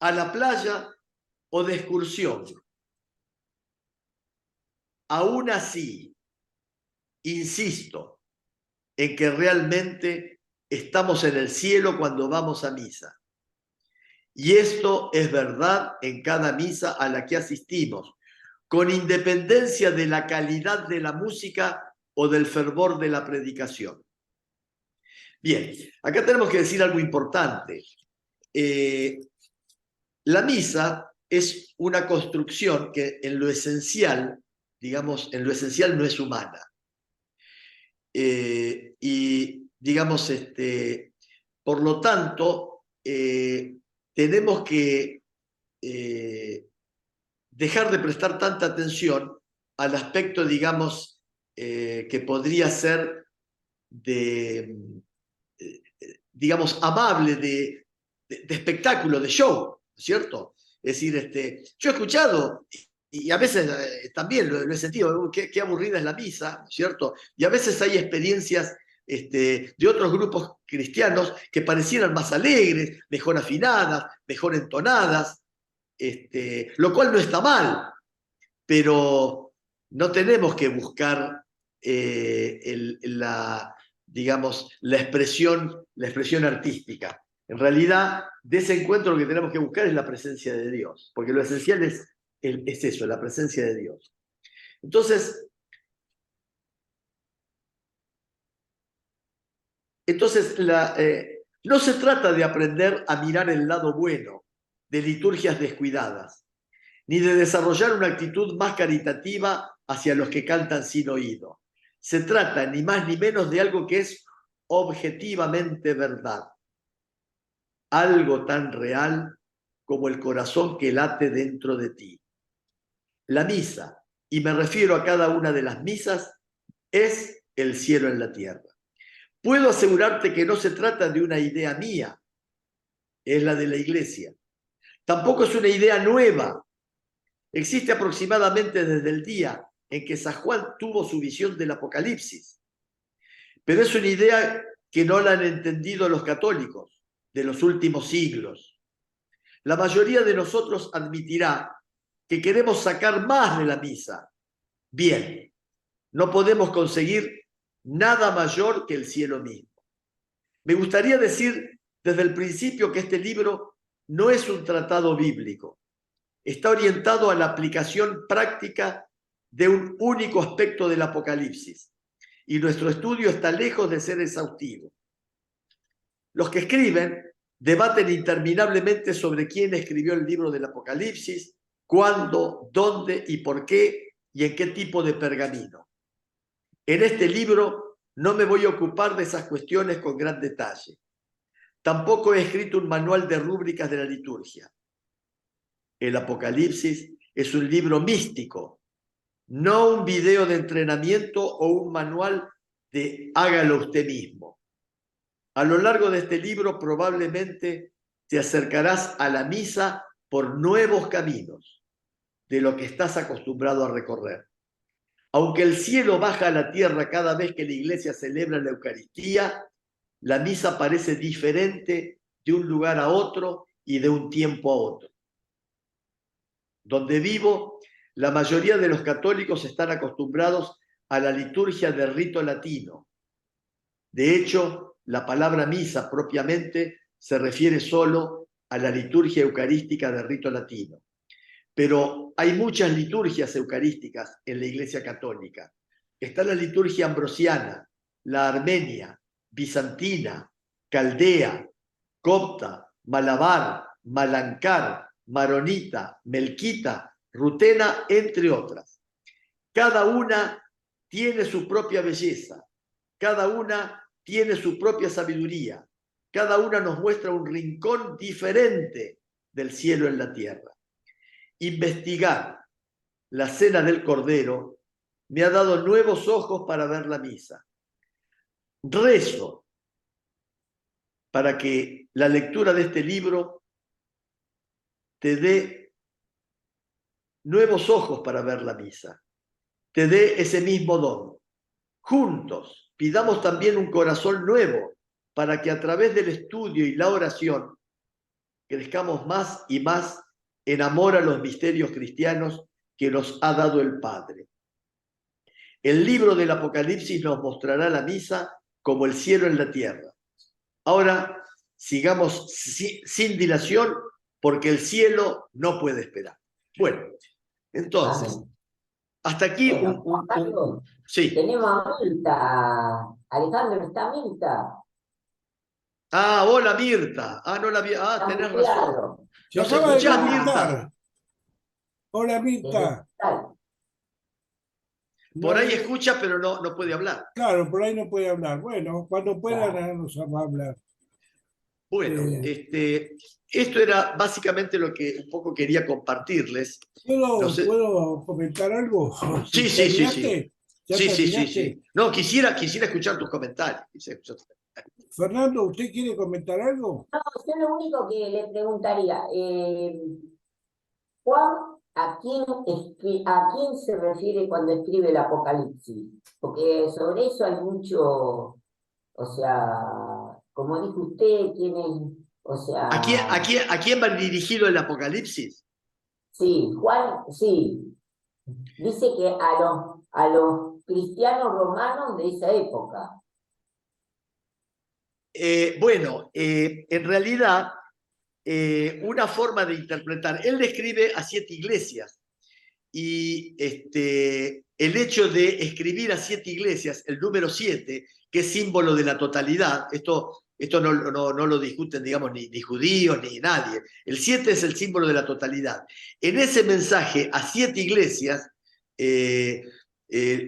a la playa o de excursión. Aún así, insisto en que realmente estamos en el cielo cuando vamos a misa. Y esto es verdad en cada misa a la que asistimos, con independencia de la calidad de la música o del fervor de la predicación. Bien, acá tenemos que decir algo importante. La misa es una construcción que en lo esencial, digamos, en lo esencial no es humana. Y, digamos, por lo tanto, tenemos que dejar de prestar tanta atención al aspecto, digamos, que podría ser digamos, amable, de espectáculo, de show, ¿cierto? Es decir, yo he escuchado, y a veces también lo he sentido, qué aburrida es la misa, ¿cierto? Y a veces hay experiencias de otros grupos cristianos que parecieran más alegres, mejor afinadas, mejor entonadas, lo cual no está mal, pero no tenemos que buscar digamos, la expresión artística. En realidad, de ese encuentro lo que tenemos que buscar es la presencia de Dios, porque lo esencial es eso, la presencia de Dios. Entonces no se trata de aprender a mirar el lado bueno de liturgias descuidadas, ni de desarrollar una actitud más caritativa hacia los que cantan sin oído. Se trata ni más ni menos de algo que es objetivamente verdad. Algo tan real como el corazón que late dentro de ti. La misa, y me refiero a cada una de las misas, es el cielo en la tierra. Puedo asegurarte que no se trata de una idea mía, es la de la Iglesia. Tampoco es una idea nueva, Existe aproximadamente desde el día en que San Juan tuvo su visión del Apocalipsis. Pero es una idea que no la han entendido los católicos de los últimos siglos. La mayoría de nosotros admitirá que queremos sacar más de la misa. Bien, no podemos conseguir nada mayor que el cielo mismo. Me gustaría decir desde el principio que este libro no es un tratado bíblico. Está orientado a la aplicación práctica de un único aspecto del Apocalipsis. Y nuestro estudio está lejos de ser exhaustivo. Los que escriben debaten interminablemente sobre quién escribió el libro del Apocalipsis, cuándo, dónde y por qué y en qué tipo de pergamino. En este libro no me voy a ocupar de esas cuestiones con gran detalle. Tampoco he escrito un manual de rúbricas de la liturgia. El Apocalipsis es un libro místico, no un video de entrenamiento o un manual de hágalo usted mismo. A lo largo de este libro probablemente te acercarás a la misa por nuevos caminos de lo que estás acostumbrado a recorrer. Aunque el cielo baja a la tierra cada vez que la iglesia celebra la Eucaristía, la misa parece diferente de un lugar a otro y de un tiempo a otro. Donde vivo, la mayoría de los católicos están acostumbrados a la liturgia de rito latino. De hecho, la palabra misa propiamente se refiere solo a la liturgia eucarística de rito latino. Pero hay muchas liturgias eucarísticas en la Iglesia Católica. Está la liturgia ambrosiana, la armenia, bizantina, caldea, copta, malabar, malancár, maronita, melquita, rutena, entre otras. Cada una tiene su propia belleza, cada una tiene su propia sabiduría, cada una nos muestra un rincón diferente del cielo en la tierra. Investigar la cena del Cordero me ha dado nuevos ojos para ver la misa. Rezo para que la lectura de este libro te dé nuevos ojos para ver la misa, te dé ese mismo don. Juntos pidamos también un corazón nuevo para que a través del estudio y la oración crezcamos más y más en amor a los misterios cristianos que nos ha dado el Padre. El libro del Apocalipsis nos mostrará la misa como el cielo en la tierra. Ahora sigamos sin dilación porque el cielo no puede esperar. Bueno, entonces, Amén. hasta aquí Bueno, Juan Carlos, sí. tenemos a Mirta. Alejandro, ¿está Mirta? Ah, hola Mirta. Ah, no la vi. Ah, Está tenés razón. muteado. Se ¿Nos acaba de escuchás, Mirta? conectar. Hola, Desde Mirta. Portugal. Por ahí No, escucha, pero no puede hablar. claro, por ahí no puede hablar. Bueno, cuando pueda Claro. nos va a hablar. Bueno, esto era básicamente lo que un poco quería compartirles. No sé. ¿Puedo comentar algo? Sí, sí, sí, sí. ¿Terminaste? ¿Ya Sí, sí, sí, terminaste? sí. No, quisiera escuchar tus comentarios. Fernando, ¿usted quiere comentar algo? No, yo lo único que le preguntaría, Juan, ¿a quién se refiere cuando escribe el Apocalipsis? Porque sobre eso hay mucho, o sea, como dijo usted, tienen, o sea, ¿A quién va dirigido el Apocalipsis? sí, Juan, sí, dice que a los cristianos romanos de esa época. En realidad, una forma de interpretar, él describe a 7 iglesias y el hecho de escribir a 7 iglesias, el número 7, que es símbolo de la totalidad, esto no lo discuten, digamos, ni judíos ni nadie. El 7 es el símbolo de la totalidad. En ese mensaje a 7 iglesias,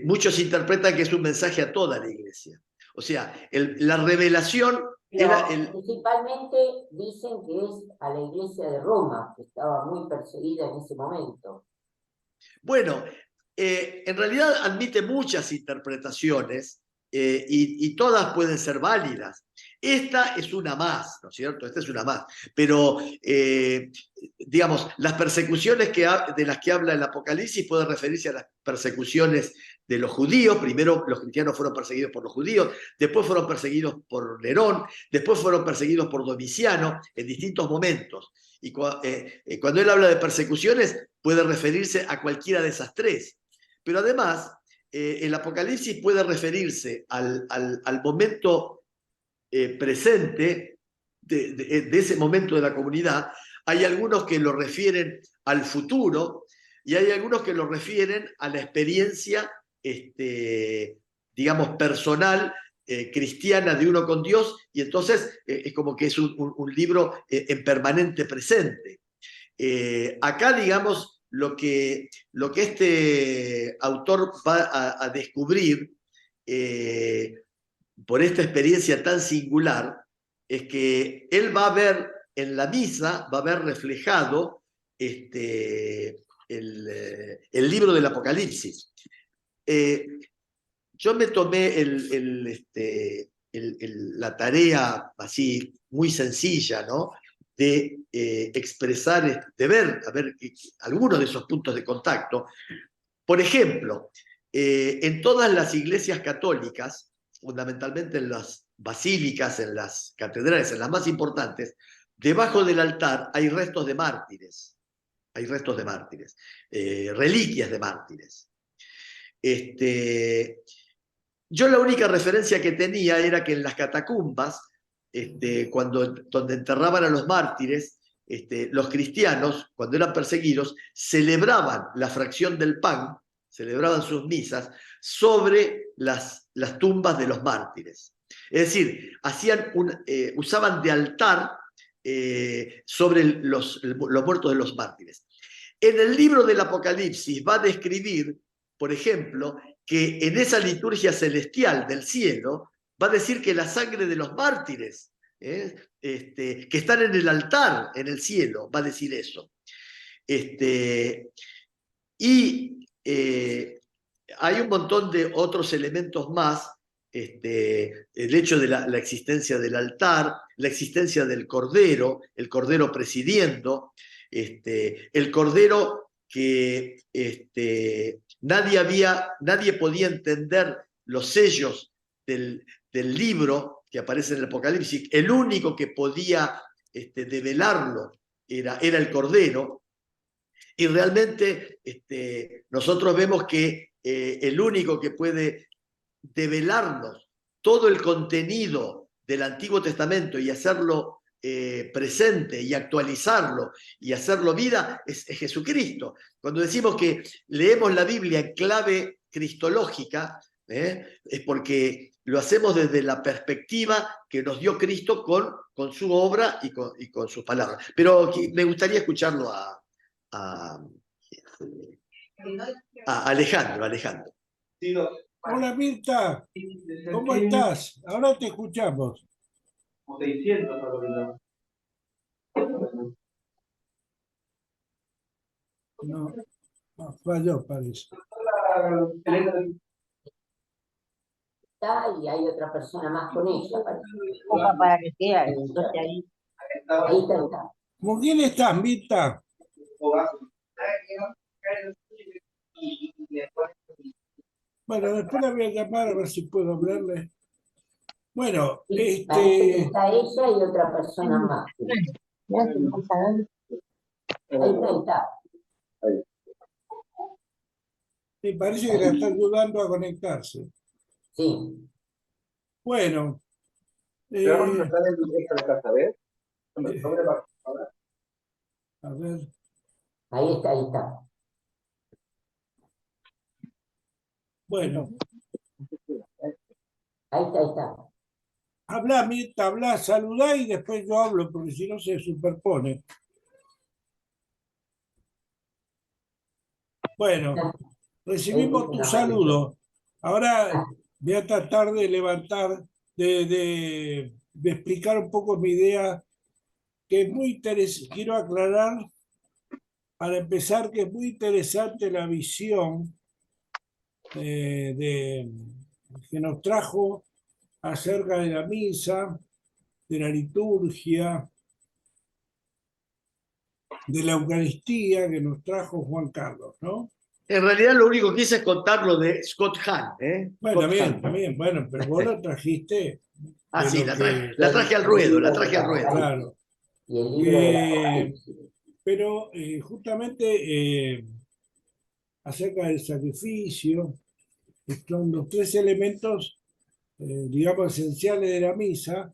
muchos interpretan que es un mensaje a toda la iglesia. O sea, la revelación era Pero principalmente dicen que es a la iglesia de Roma, que estaba muy perseguida en ese momento. Bueno, en realidad admite muchas interpretaciones y todas pueden ser válidas. Esta es una más, ¿no es cierto? Esta es una más. Pero, digamos, las persecuciones de las que habla el Apocalipsis pueden referirse a las persecuciones de los judíos. Primero los cristianos fueron perseguidos por los judíos, después fueron perseguidos por Nerón, después fueron perseguidos por Domiciano en distintos momentos. Y cuando él habla de persecuciones, puede referirse a cualquiera de esas tres. Pero además, el Apocalipsis puede referirse al momento presente de ese momento de la comunidad. Hay algunos que lo refieren al futuro y hay algunos que lo refieren a la experiencia, digamos, personal, cristiana de uno con Dios, y entonces es como que es un libro en permanente presente. Acá, digamos, lo que este autor va a descubrir por esta experiencia tan singular, es que él va a ver en la misa, va a ver reflejado el libro del Apocalipsis. Yo me tomé la tarea así muy sencilla, ¿no? De expresar, de ver, a ver algunos de esos puntos de contacto. Por ejemplo, en todas las iglesias católicas, fundamentalmente en las basílicas, en las catedrales, en las más importantes, debajo del altar hay restos de mártires. Hay restos de mártires, reliquias de mártires. Yo la única referencia que tenía era que en las catacumbas, donde enterraban a los mártires, los cristianos, cuando eran perseguidos, celebraban la fracción del pan, celebraban sus misas sobre las tumbas de los mártires. Es decir, usaban de altar sobre los muertos de los mártires. En el libro del Apocalipsis va a describir, por ejemplo, que en esa liturgia celestial del cielo va a decir que la sangre de los mártires, que están en el altar en el cielo, va a decir eso. Y hay un montón de otros elementos más, el hecho de la existencia del altar, la existencia del cordero, el cordero presidiendo, el cordero que nadie podía entender los sellos del libro que aparece en el Apocalipsis. El único que podía develarlo era el cordero. Y realmente nosotros vemos que el único que puede develarnos todo el contenido del Antiguo Testamento y hacerlo presente y actualizarlo y hacerlo vida es Jesucristo. Cuando decimos que leemos la Biblia en clave cristológica, es porque lo hacemos desde la perspectiva que nos dio Cristo con su obra y con sus palabras. Pero me gustaría escucharlo a Alejandro. Hola Mirta, ¿cómo estás? Ahora te escuchamos. No, falló, parece. Está y hay otra persona más con ella. Para que quede, entonces ahí. Ahí está. ¿Con quién estás, Mirta? Bueno, después la voy a llamar a ver si puedo hablarle. Bueno, Está ella y otra persona más. Ahí está. Me parece que la está ayudando a conectarse. Sí. Bueno. A ver. Ahí está. Bueno. Ahí está. Habla, Mirta, habla, saludá y después yo hablo, porque si no se superpone. Bueno, recibimos tu saludo. Ahora voy a tratar de levantar, de explicar un poco mi idea, que es muy interesante. Quiero aclarar, para empezar, que es muy interesante la visión que nos trajo acerca de la misa, de la liturgia, de la Eucaristía que nos trajo Juan Carlos, ¿no? En realidad lo único que hice es contar lo de Scott Hahn. Bueno, Scott Hahn. también, bueno, pero vos lo trajiste Ah, de sí, lo la que, traje al ruedo, la traje al ruedo. claro, Y el libro del que, Apocalipsis. pero justamente acerca del sacrificio, son los tres elementos, digamos, esenciales de la misa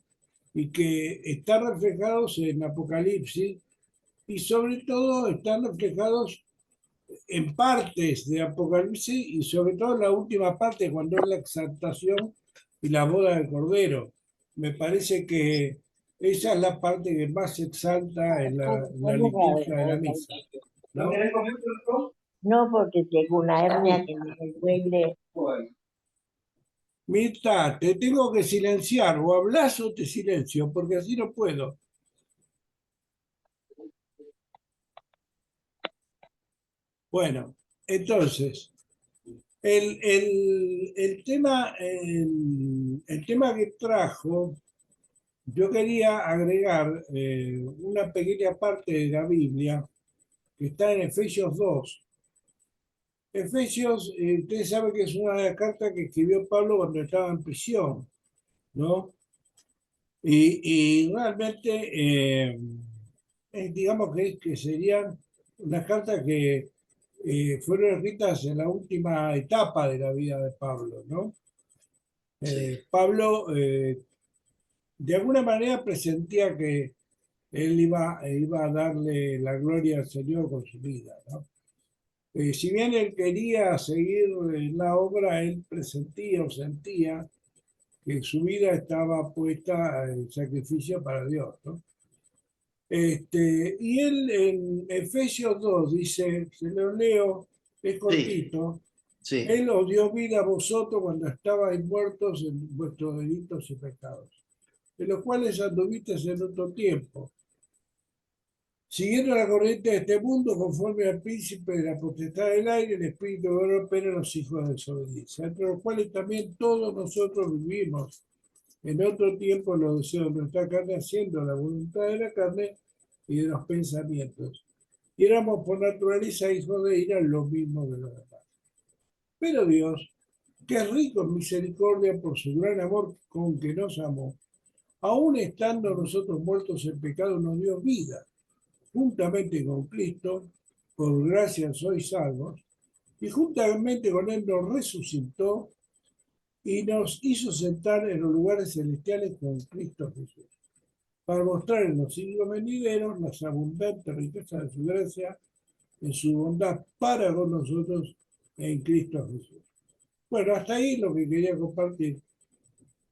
y que están reflejados en Apocalipsis y sobre todo están reflejados en partes de Apocalipsis y sobre todo en la última parte cuando es la exaltación y la boda del Cordero. Me parece que esa es la parte que más se exalta en la liturgia de la misa, ¿no? No, porque tengo una hernia que me duele. Mirta, te tengo que silenciar, o hablas o te silencio, porque así no puedo. Bueno, entonces, el tema que trajo, yo quería agregar una pequeña parte de la Biblia que está en Efesios 2. Efesios, ustedes saben que es una de las cartas que escribió Pablo cuando estaba en prisión, ¿no? Y realmente, digamos que serían unas cartas que fueron escritas en la última etapa de la vida de Pablo, ¿no? Sí. Pablo, de alguna manera, presentía que él iba a darle la gloria al Señor con su vida, ¿no? Si bien él quería seguir la obra, él presentía o sentía que su vida estaba puesta en sacrificio para Dios, ¿no? Y él en Efesios 2 dice, se lo leo, es Sí, cortito, sí. él os dio vida a vosotros cuando estabais muertos en vuestros delitos y pecados, de los cuales anduvisteis en otro tiempo, siguiendo la corriente de este mundo, conforme al príncipe de la potestad del aire, el espíritu que ahora opera en los hijos de desobediencia, entre los cuales también todos nosotros vivimos en otro tiempo en los deseos de nuestra carne, haciendo la voluntad de la carne y de los pensamientos. Y éramos por naturaleza hijos de ira, lo mismo de los demás. Pero Dios, que es rico en misericordia por su gran amor con que nos amó, aun estando nosotros muertos en pecado, nos dio vida juntamente con Cristo, por gracia sois salvos, y juntamente con Él nos resucitó y nos hizo sentar en los lugares celestiales con Cristo Jesús, para mostrar en los siglos venideros las abundantes riquezas de su gracia, en su bondad para con nosotros en Cristo Jesús. Bueno, hasta ahí lo que quería compartir.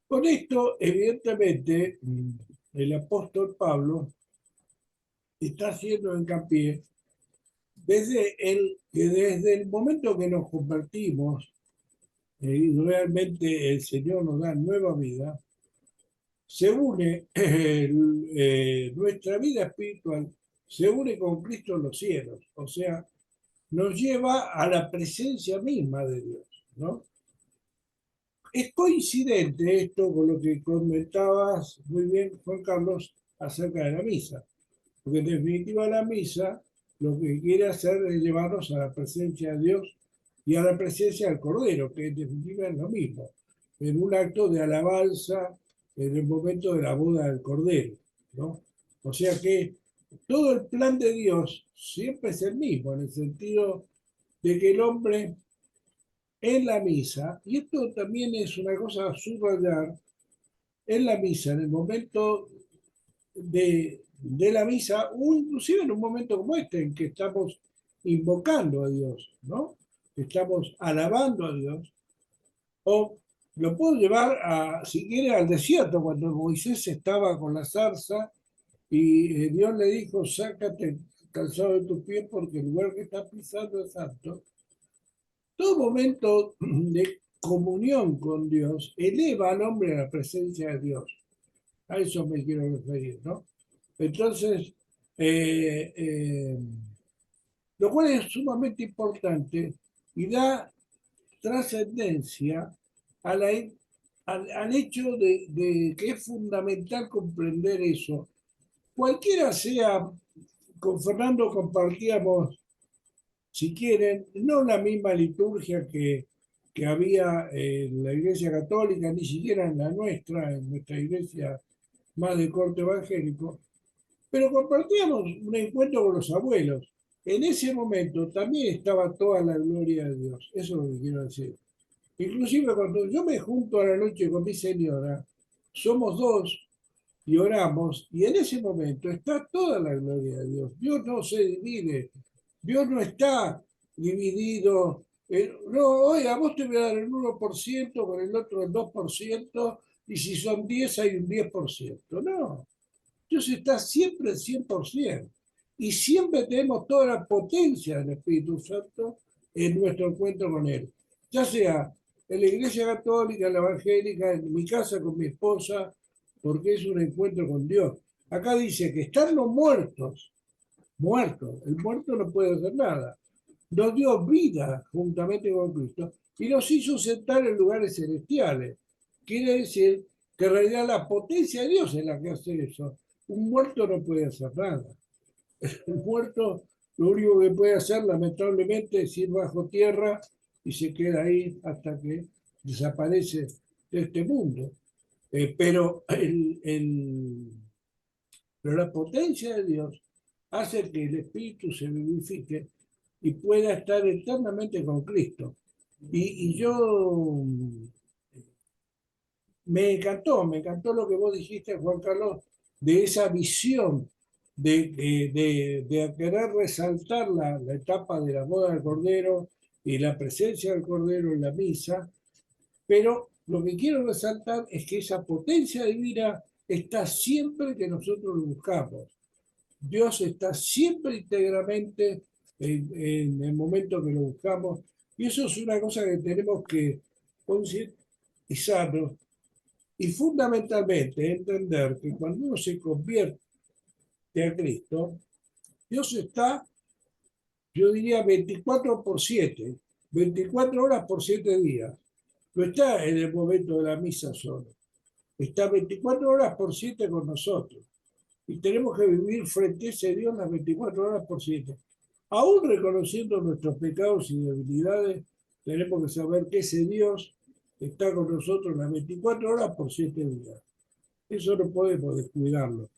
Con esto, evidentemente, el apóstol Pablo está haciendo hincapié desde el momento que nos convertimos y realmente el Señor nos da nueva vida, se une nuestra vida espiritual, se une con Cristo en los cielos, o sea, nos lleva a la presencia misma de Dios, ¿no? Es coincidente esto con lo que comentabas muy bien, Juan Carlos, acerca de la misa, porque en definitiva la misa lo que quiere hacer es llevarnos a la presencia de Dios y a la presencia del Cordero, que en definitiva es lo mismo, en un acto de alabanza en el momento de la boda del Cordero, ¿no? O sea que todo el plan de Dios siempre es el mismo, en el sentido de que el hombre en la misa, y esto también es una cosa a subrayar, en la misa, en el momento de la misa, o inclusive en un momento como este, en que estamos invocando a Dios, ¿no? Estamos alabando a Dios, o lo puedo llevar a, si quiere, al desierto, cuando Moisés estaba con la zarza y Dios le dijo, sácate el calzado de tus pies porque el lugar que estás pisando es santo. Todo momento de comunión con Dios eleva al hombre a la presencia de Dios. A eso me quiero referir, ¿no? Entonces, eh, eh, lo cual es sumamente importante y da trascendencia a la al hecho de que es fundamental comprender eso. Cualquiera sea, con Fernando compartíamos, si quieren, no la misma liturgia que había en la Iglesia Católica, ni siquiera en la nuestra, en nuestra iglesia más de corte evangélico, pero compartíamos un encuentro con los abuelos. En ese momento también estaba toda la gloria de Dios, eso es lo que quiero decir. Inclusive cuando yo me junto a la noche con mi señora, somos dos y oramos, y en ese momento está toda la gloria de Dios. Dios no se divide, Dios no está dividido. No, oiga, vos te voy a dar el 1%, con el otro el 2%, y si son 10 hay un 10%. No, Dios está siempre el 100%. Y siempre tenemos toda la potencia del Espíritu Santo en nuestro encuentro con Él. Ya sea en la Iglesia Católica, en la Evangélica, en mi casa con mi esposa, porque es un encuentro con Dios. Acá dice que están los muertos, muertos. El muerto no puede hacer nada. Nos dio vida juntamente con Cristo y nos hizo sentar en lugares celestiales. Quiere decir que en realidad la potencia de Dios es la que hace eso. Un muerto no puede hacer nada. El muerto lo único que puede hacer, lamentablemente, es ir bajo tierra y se queda ahí hasta que desaparece de este mundo. Pero la potencia de Dios hace que el espíritu se vivifique y pueda estar eternamente con Cristo. Y yo me encantó lo que vos dijiste, Juan Carlos, de esa visión de querer resaltar la etapa de la boda del Cordero y la presencia del Cordero en la misa, pero lo que quiero resaltar es que esa potencia divina está siempre que nosotros lo buscamos. Dios está siempre íntegramente en el momento que lo buscamos, y eso es una cosa que tenemos que concientizarnos y fundamentalmente entender que cuando uno se convierte a Cristo, Dios está, yo diría, 24/7, 24 horas por 7 días. No está en el momento de la misa solo. Está 24 horas por 7 con nosotros. Y tenemos que vivir frente a ese Dios las 24 horas por 7. Aún reconociendo nuestros pecados y debilidades, tenemos que saber que ese Dios está con nosotros las 24 horas por 7 días. Eso no podemos descuidarlo.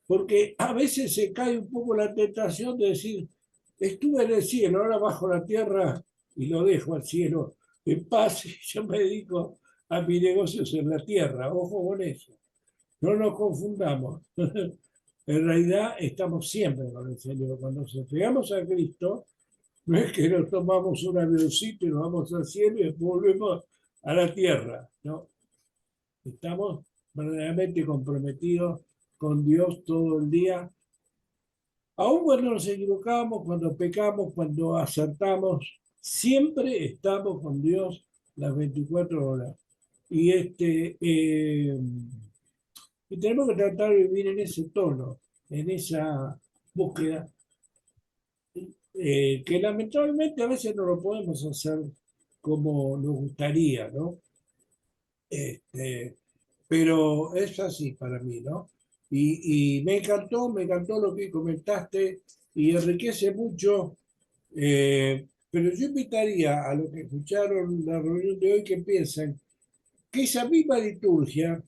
Porque a veces se cae un poco la tentación de decir, estuve en el cielo, ahora bajo la tierra y lo dejo al cielo en paz y yo me dedico a mis negocios en la tierra. Ojo con eso. No nos confundamos. En realidad estamos siempre con el Señor. Cuando nos entregamos a Cristo, no es que nos tomamos un avioncito y nos vamos al cielo y después volvemos a la tierra. No, estamos verdaderamente comprometidos con Dios todo el día. Aún cuando nos equivocamos, cuando pecamos, cuando acertamos, siempre estamos con Dios las 24 horas. Y y tenemos que tratar de vivir en ese tono, en esa búsqueda, que lamentablemente a veces no lo podemos hacer como nos gustaría, ¿no? Pero es así para mí, ¿no? Y me encantó lo que comentaste y enriquece mucho, pero yo invitaría a los que escucharon la reunión de hoy que piensen que esa misma liturgia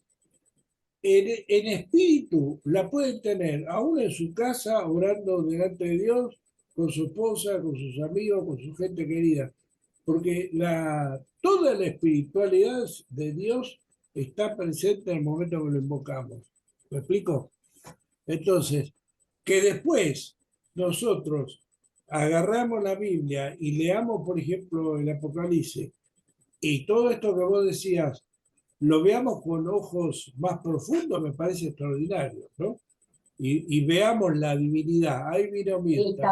en espíritu la pueden tener aún en su casa, orando delante de Dios, con su esposa, con sus amigos, con su gente querida. Porque toda la espiritualidad de Dios está presente en el momento que lo invocamos. ¿Me explico? Entonces, que después nosotros agarramos la Biblia y leamos, por ejemplo, el Apocalipsis, y todo esto que vos decías, lo veamos con ojos más profundos, me parece extraordinario, ¿no? Y veamos la divinidad. Ahí vino Mirta.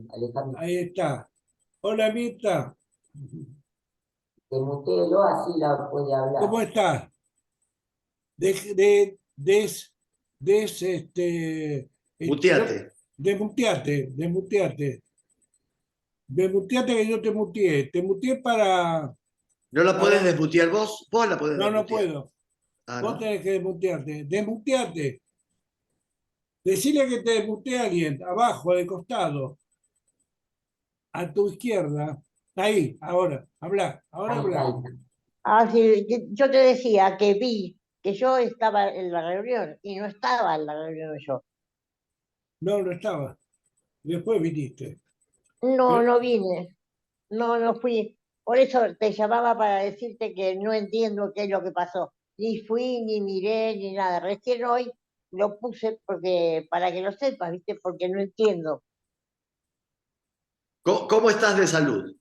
Alejandro, Ahí está. Hola Mirta, desmutéelo, así la puede hablar. ¿cómo estás? Muteate. Desmuteate que yo te muteé. Te muteé ¿No la podés Ahora, desmutear vos? Vos la podés no, no desmutear. puedo. Ah, Vos ¿no? tenés que desmutearte. Desmuteate. Decile que te desmutee a alguien, abajo, de costado, a tu izquierda. Ahí, ahora, habla, ahora Ahí está, ahí habla. está. Ah, sí, yo te decía que vi que yo estaba en la reunión y no estaba en la reunión yo. No, no estaba. Después viniste. No, Pero, no vine, no fui. Por eso te llamaba para decirte que no entiendo qué es lo que pasó. Ni fui, ni miré, ni nada. Recién hoy lo puse porque, para que lo sepas, ¿viste? Porque no entiendo. ¿Cómo estás de salud?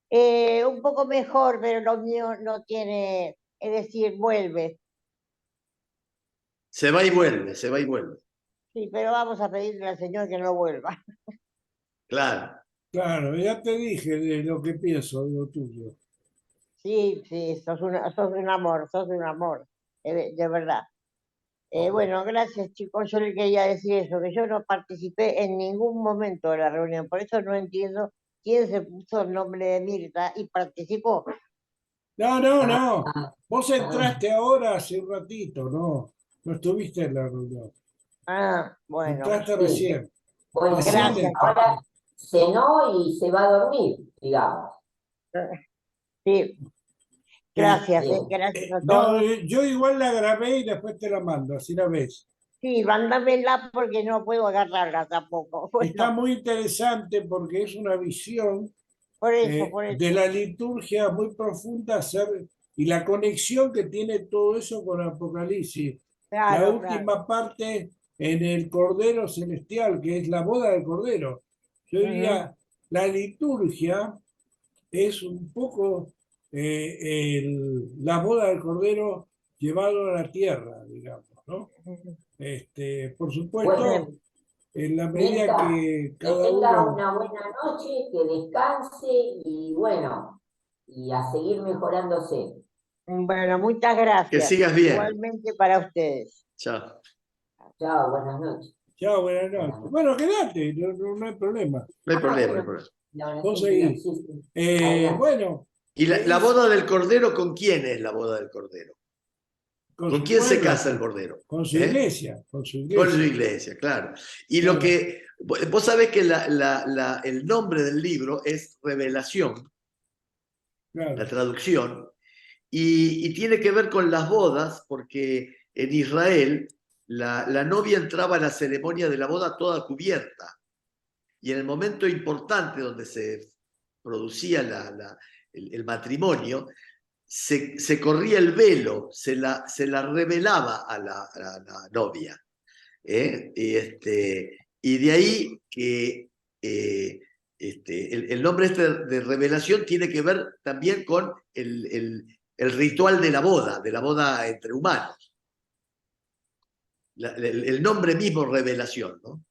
Un poco mejor, pero lo mío no tiene, es decir, vuelve. Se va y vuelve, se va y vuelve. Sí, pero vamos a pedirle al Señor que no vuelva. Claro. claro, ya te dije de lo que pienso de lo tuyo. Sí, sí, sos un amor, sos un amor, de verdad. Bueno, gracias chicos, yo le quería decir eso, que yo no participé en ningún momento de la reunión, por eso no entiendo quién se puso el nombre de Mirta y participó. No, no, Ah, no. ah, Vos ah. entraste ahora hace un ratito, no. No estuviste en la reunión. Ah, bueno, Entraste Sí, recién. bueno, Recién gracias. entraste. ahora cenó y se va a dormir, digamos. Sí, gracias, Bien. gracias a No, todos. yo igual la grabé y después te la mando, así la ves. Sí, mándamela porque no puedo agarrarla tampoco. Está Bueno, muy interesante porque es una visión por de eso. la liturgia muy profunda y la conexión que tiene todo eso con Apocalipsis. La Claro, claro. última parte en el Cordero Celestial, que es la boda del Cordero. Yo Ujú, diría, la liturgia es un poco la boda del Cordero llevado a la tierra, digamos, ¿no? ujú. Por Bueno, supuesto, en la medida Mirta, que que cada tenga uno... una buena noche, que descanse y bueno, y a seguir mejorándose. Bueno, muchas Que gracias. sigas bien. Igualmente para ustedes. Chao. Chao, buenas noches. Chao, buenas Buenas noches. noches. Bueno, quédate, no hay problema. No hay Ah, problema, no hay bueno, problema. la verdad Vos es que no, seguís. sí, sí. Adelante. Bueno, ¿Y la boda del Cordero con quién es la boda del Cordero? con ¿Con su quién se pueblo, casa el Cordero? con su ¿Eh? iglesia, con su Con su iglesia. iglesia, claro. Y lo Claro, que, vos sabés que el nombre del libro es Revelación, la claro. traducción, y tiene que ver con las bodas, porque en Israel la novia entraba a la ceremonia de la boda toda cubierta, y en el momento importante donde se producía el matrimonio, se corría el velo, se la revelaba a la novia. Y de ahí que el nombre de revelación tiene que ver también con el ritual de la boda entre humanos. El nombre mismo revelación, ¿no?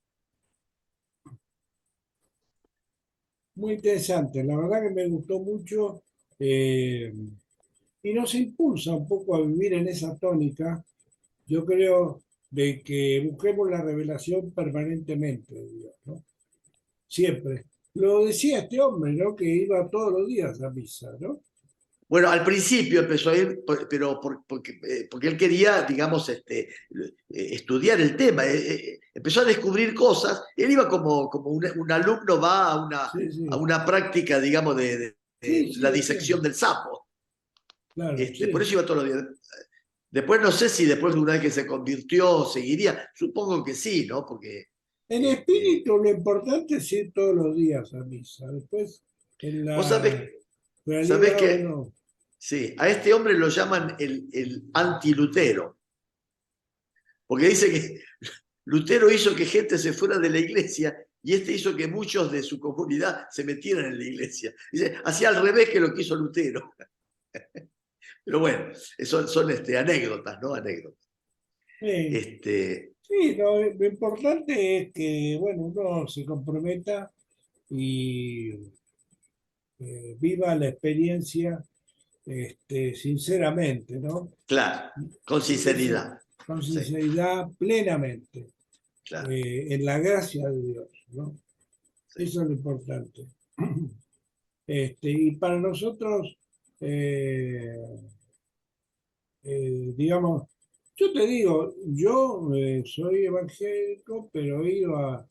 Muy interesante. La verdad que me gustó mucho y nos impulsa un poco a vivir en esa tónica. Yo creo de que busquemos la revelación permanentemente de Dios, ¿no? Siempre. Lo decía este hombre, ¿no? Que iba todos los días a misa, ¿no? Bueno, al principio empezó a ir, pero porque él quería, digamos, estudiar el tema. Empezó a descubrir cosas. Él iba como un alumno va Sí, a sí. una práctica, digamos, Sí, de sí, la disección entiendo. del sapo. Claro, Por sí. eso iba todos los días. Después no sé si después de una vez que se convirtió seguiría. Supongo que sí, ¿no? Porque En este, espíritu, lo importante es ir todos los días a misa. Después, en vos la sabés realidad, que uno. sí, a este hombre lo llaman el antilutero, porque dice que Lutero hizo que gente se fuera de la iglesia y este hizo que muchos de su comunidad se metieran en la iglesia. Dice, hacía al revés que lo que hizo Lutero. Pero bueno, son anécdotas, ¿no? Anécdotas. eh, Este, sí, lo importante es que, bueno, uno se comprometa y viva la experiencia sinceramente, ¿no? claro, con Sincer- sinceridad. con Sí, sinceridad, plenamente, claro. en la gracia de Dios, ¿no? Sí. Eso es lo importante. Y para nosotros eh, digamos, yo te digo, yo soy evangélico, pero he ido a-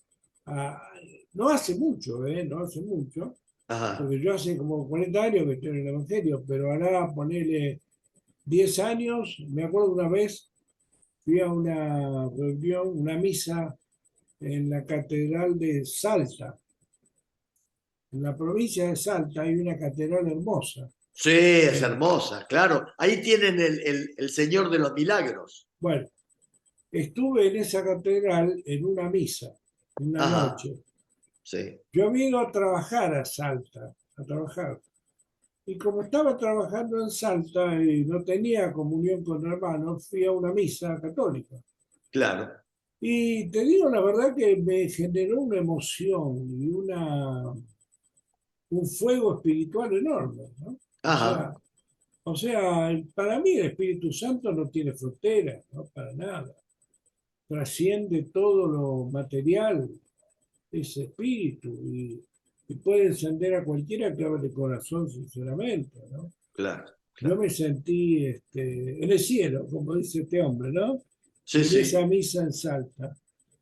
no hace mucho, no hace mucho, Ajá. porque yo hace como 40 años que estoy en el Evangelio, pero ahora ponele 10 años, me acuerdo una vez, fui a una reunión, una misa en la Catedral de Salta. En la provincia de Salta hay una catedral hermosa. Sí, es Eh, hermosa, claro. Ahí tienen el Señor de los Milagros. bueno, estuve en esa catedral en una misa, una Ajá, noche. sí, Yo había ido a trabajar a Salta, a trabajar. Y como estaba trabajando en Salta y no tenía comunión con hermanos, fui a una misa católica. claro. Y te digo la verdad que me generó una emoción y un fuego espiritual enorme, ¿no? O Ajá, sea, o sea, para mí el Espíritu Santo no tiene fronteras, no para nada. Trasciende todo lo material, ese espíritu, y puede encender a cualquiera que abre el corazón, sinceramente, ¿no? claro, Yo claro. me sentí en el cielo, como dice este hombre, ¿no? Sí, En esa sí, misa en Salta. No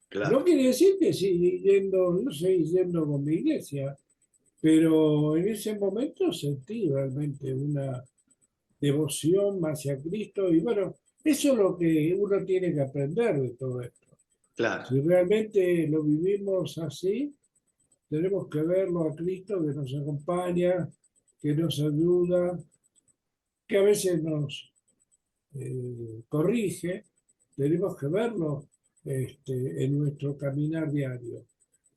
claro, quiere decir que siga yendo, no sé, yendo con mi iglesia, pero en ese momento sentí realmente una devoción hacia Cristo y bueno, eso es lo que uno tiene que aprender de todo esto. claro, Si realmente lo vivimos así, tenemos que verlo a Cristo que nos acompaña, que nos ayuda, que a veces nos corrige, tenemos que verlo en nuestro caminar diario.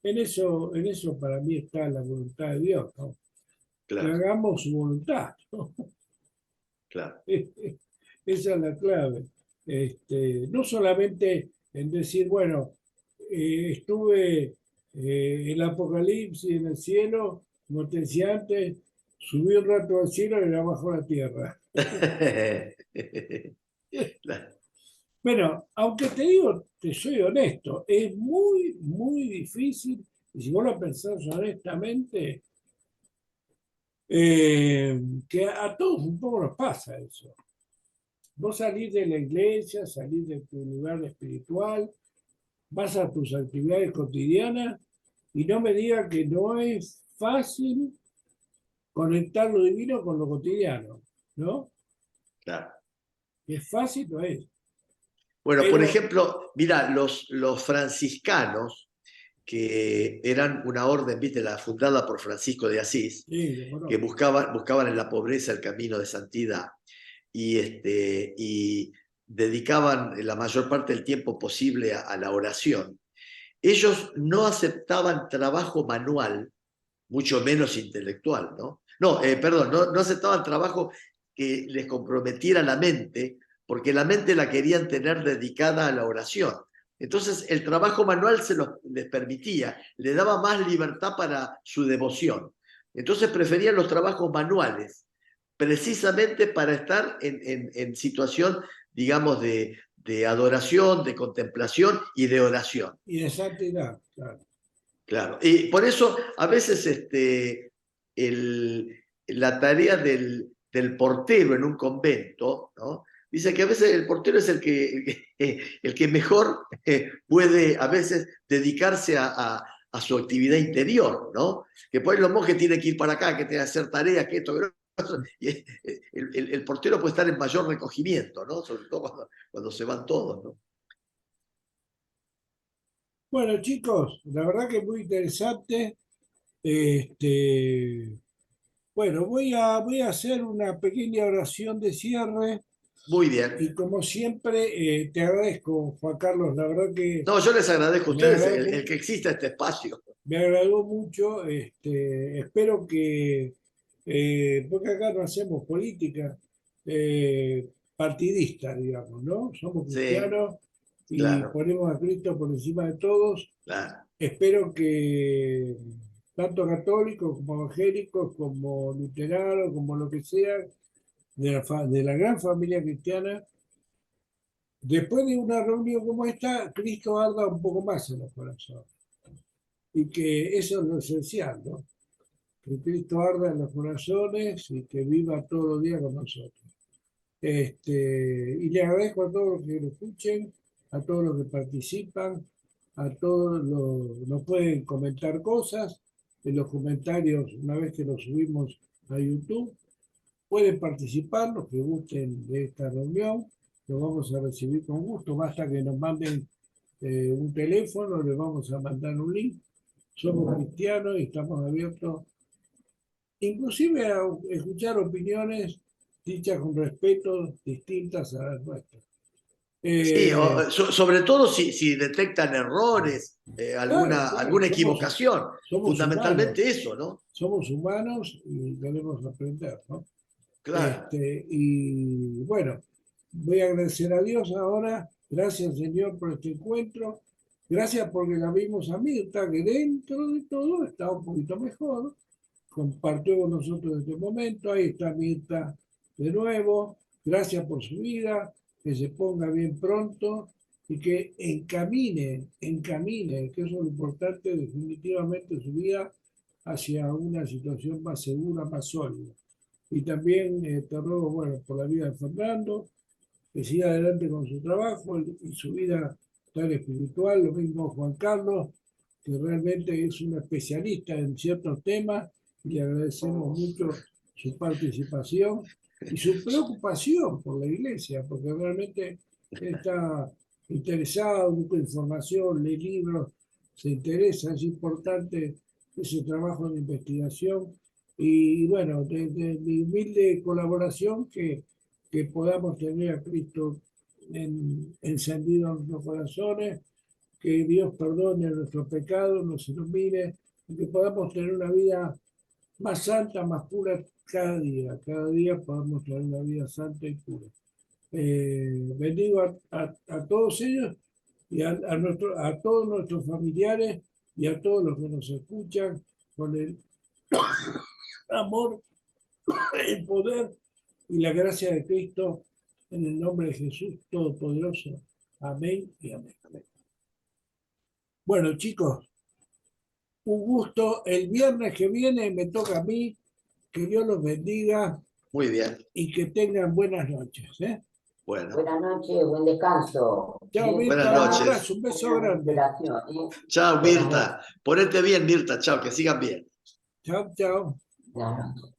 En eso para mí está la voluntad de Dios, ¿no? Que claro, hagamos su voluntad, ¿no? claro. Esa es la clave. No solamente en decir, bueno, estuve en el Apocalipsis en el cielo, como te decía antes, subí un rato al cielo y era bajo la tierra. Bueno, aunque te digo, te soy honesto, es muy, muy difícil, y si vos lo pensás honestamente, que a todos un poco nos pasa eso. Vos salís de la iglesia, salís de tu lugar espiritual, vas a tus actividades cotidianas y no me digas que no es fácil conectar lo divino con lo cotidiano, ¿no? Claro. Es fácil, no es. Bueno, por Pero, ejemplo, mira, los franciscanos, que eran una orden, viste, la fundada por Francisco de Asís, sí, lo que conozco. buscaban en la pobreza el camino de santidad y dedicaban la mayor parte del tiempo posible a la oración. Ellos no aceptaban trabajo manual, mucho menos intelectual, ¿no? No, perdón, no aceptaban trabajo que les comprometiera la mente, porque la mente la querían tener dedicada a la oración. Entonces, el trabajo manual les permitía, le daba más libertad para su devoción. Entonces, preferían los trabajos manuales, precisamente para estar en situación, digamos, de adoración, de contemplación y de oración. Y de santidad, claro. Claro, y por eso a veces la tarea del portero en un convento, ¿no? Dice que a veces el portero es el que mejor puede a veces dedicarse a su actividad interior, ¿no? Que por ahí los monjes tienen que ir para acá, que tienen que hacer tareas, que esto, que lo otro, y el portero puede estar en mayor recogimiento, ¿no? Sobre todo cuando se van todos, ¿no? Bueno, chicos, la verdad que es muy interesante. Este, bueno, voy a hacer una pequeña oración de cierre Muy bien. y como siempre, te agradezco, Juan Carlos, la verdad que No, yo les agradezco a me ustedes agradó, el que exista este espacio. me agradó mucho. Espero que, porque acá no hacemos política partidista, digamos, ¿no? Somos Sí, cristianos y claro, ponemos a Cristo por encima de todos. claro. Espero que tanto católicos como evangélicos, como luteranos, como lo que sea, de la gran familia cristiana, después de una reunión como esta, Cristo arda un poco más en los corazones. Y que eso es lo esencial, ¿no? Que Cristo arda en los corazones y que viva todos los días con nosotros. Y le agradezco a todos los que lo escuchen, a todos los que participan, a todos nos pueden comentar cosas en los comentarios una vez que lo subimos a YouTube. Pueden participar los que gusten de esta reunión, lo vamos a recibir con gusto, basta que nos manden un teléfono, les vamos a mandar un link. Somos cristianos y estamos abiertos inclusive a escuchar opiniones dichas con respeto distintas a las nuestras. Sí, sobre todo si detectan errores, alguna equivocación. Somos Fundamentalmente humanos, eso, ¿no? somos humanos y debemos aprender, ¿no? Claro. Y bueno, voy a agradecer a Dios ahora. Gracias, Señor, por este encuentro. Gracias porque la vimos a Mirta, que dentro de todo está un poquito mejor. Compartió con nosotros este momento. Ahí está Mirta de nuevo. Gracias por su vida. Que se ponga bien pronto y que encamine, que eso es lo importante, definitivamente su vida hacia una situación más segura, más sólida. Y también te ruego, bueno, por la vida de Fernando, que siga adelante con su trabajo y su vida tan espiritual, lo mismo Juan Carlos, que realmente es un especialista en ciertos temas, y le agradecemos mucho su participación y su preocupación por la iglesia, porque realmente está interesado, busca información, lee libros, se interesa, es importante ese trabajo de investigación y bueno, de mi humilde colaboración que podamos tener a Cristo encendido en nuestros corazones, que Dios perdone nuestros pecados, nos ilumine, y que podamos tener una vida más santa, más pura cada día podamos tener una vida santa y pura. Bendigo a todos ellos y a todos nuestros familiares y a todos los que nos escuchan con el amor, el poder y la gracia de Cristo en el nombre de Jesús Todopoderoso. Amén y amén. Bueno, chicos, un gusto. El viernes que viene me toca a mí. Que Dios los bendiga. Muy bien. Y que tengan buenas noches. Bueno. Buenas noches, buen descanso. Chao, Mirta. Buenas noches. Un abrazo, un beso grande. Chao, Mirta. Ponete bien, Mirta. Chao, que sigan bien. Chao, chao. Buenas noches.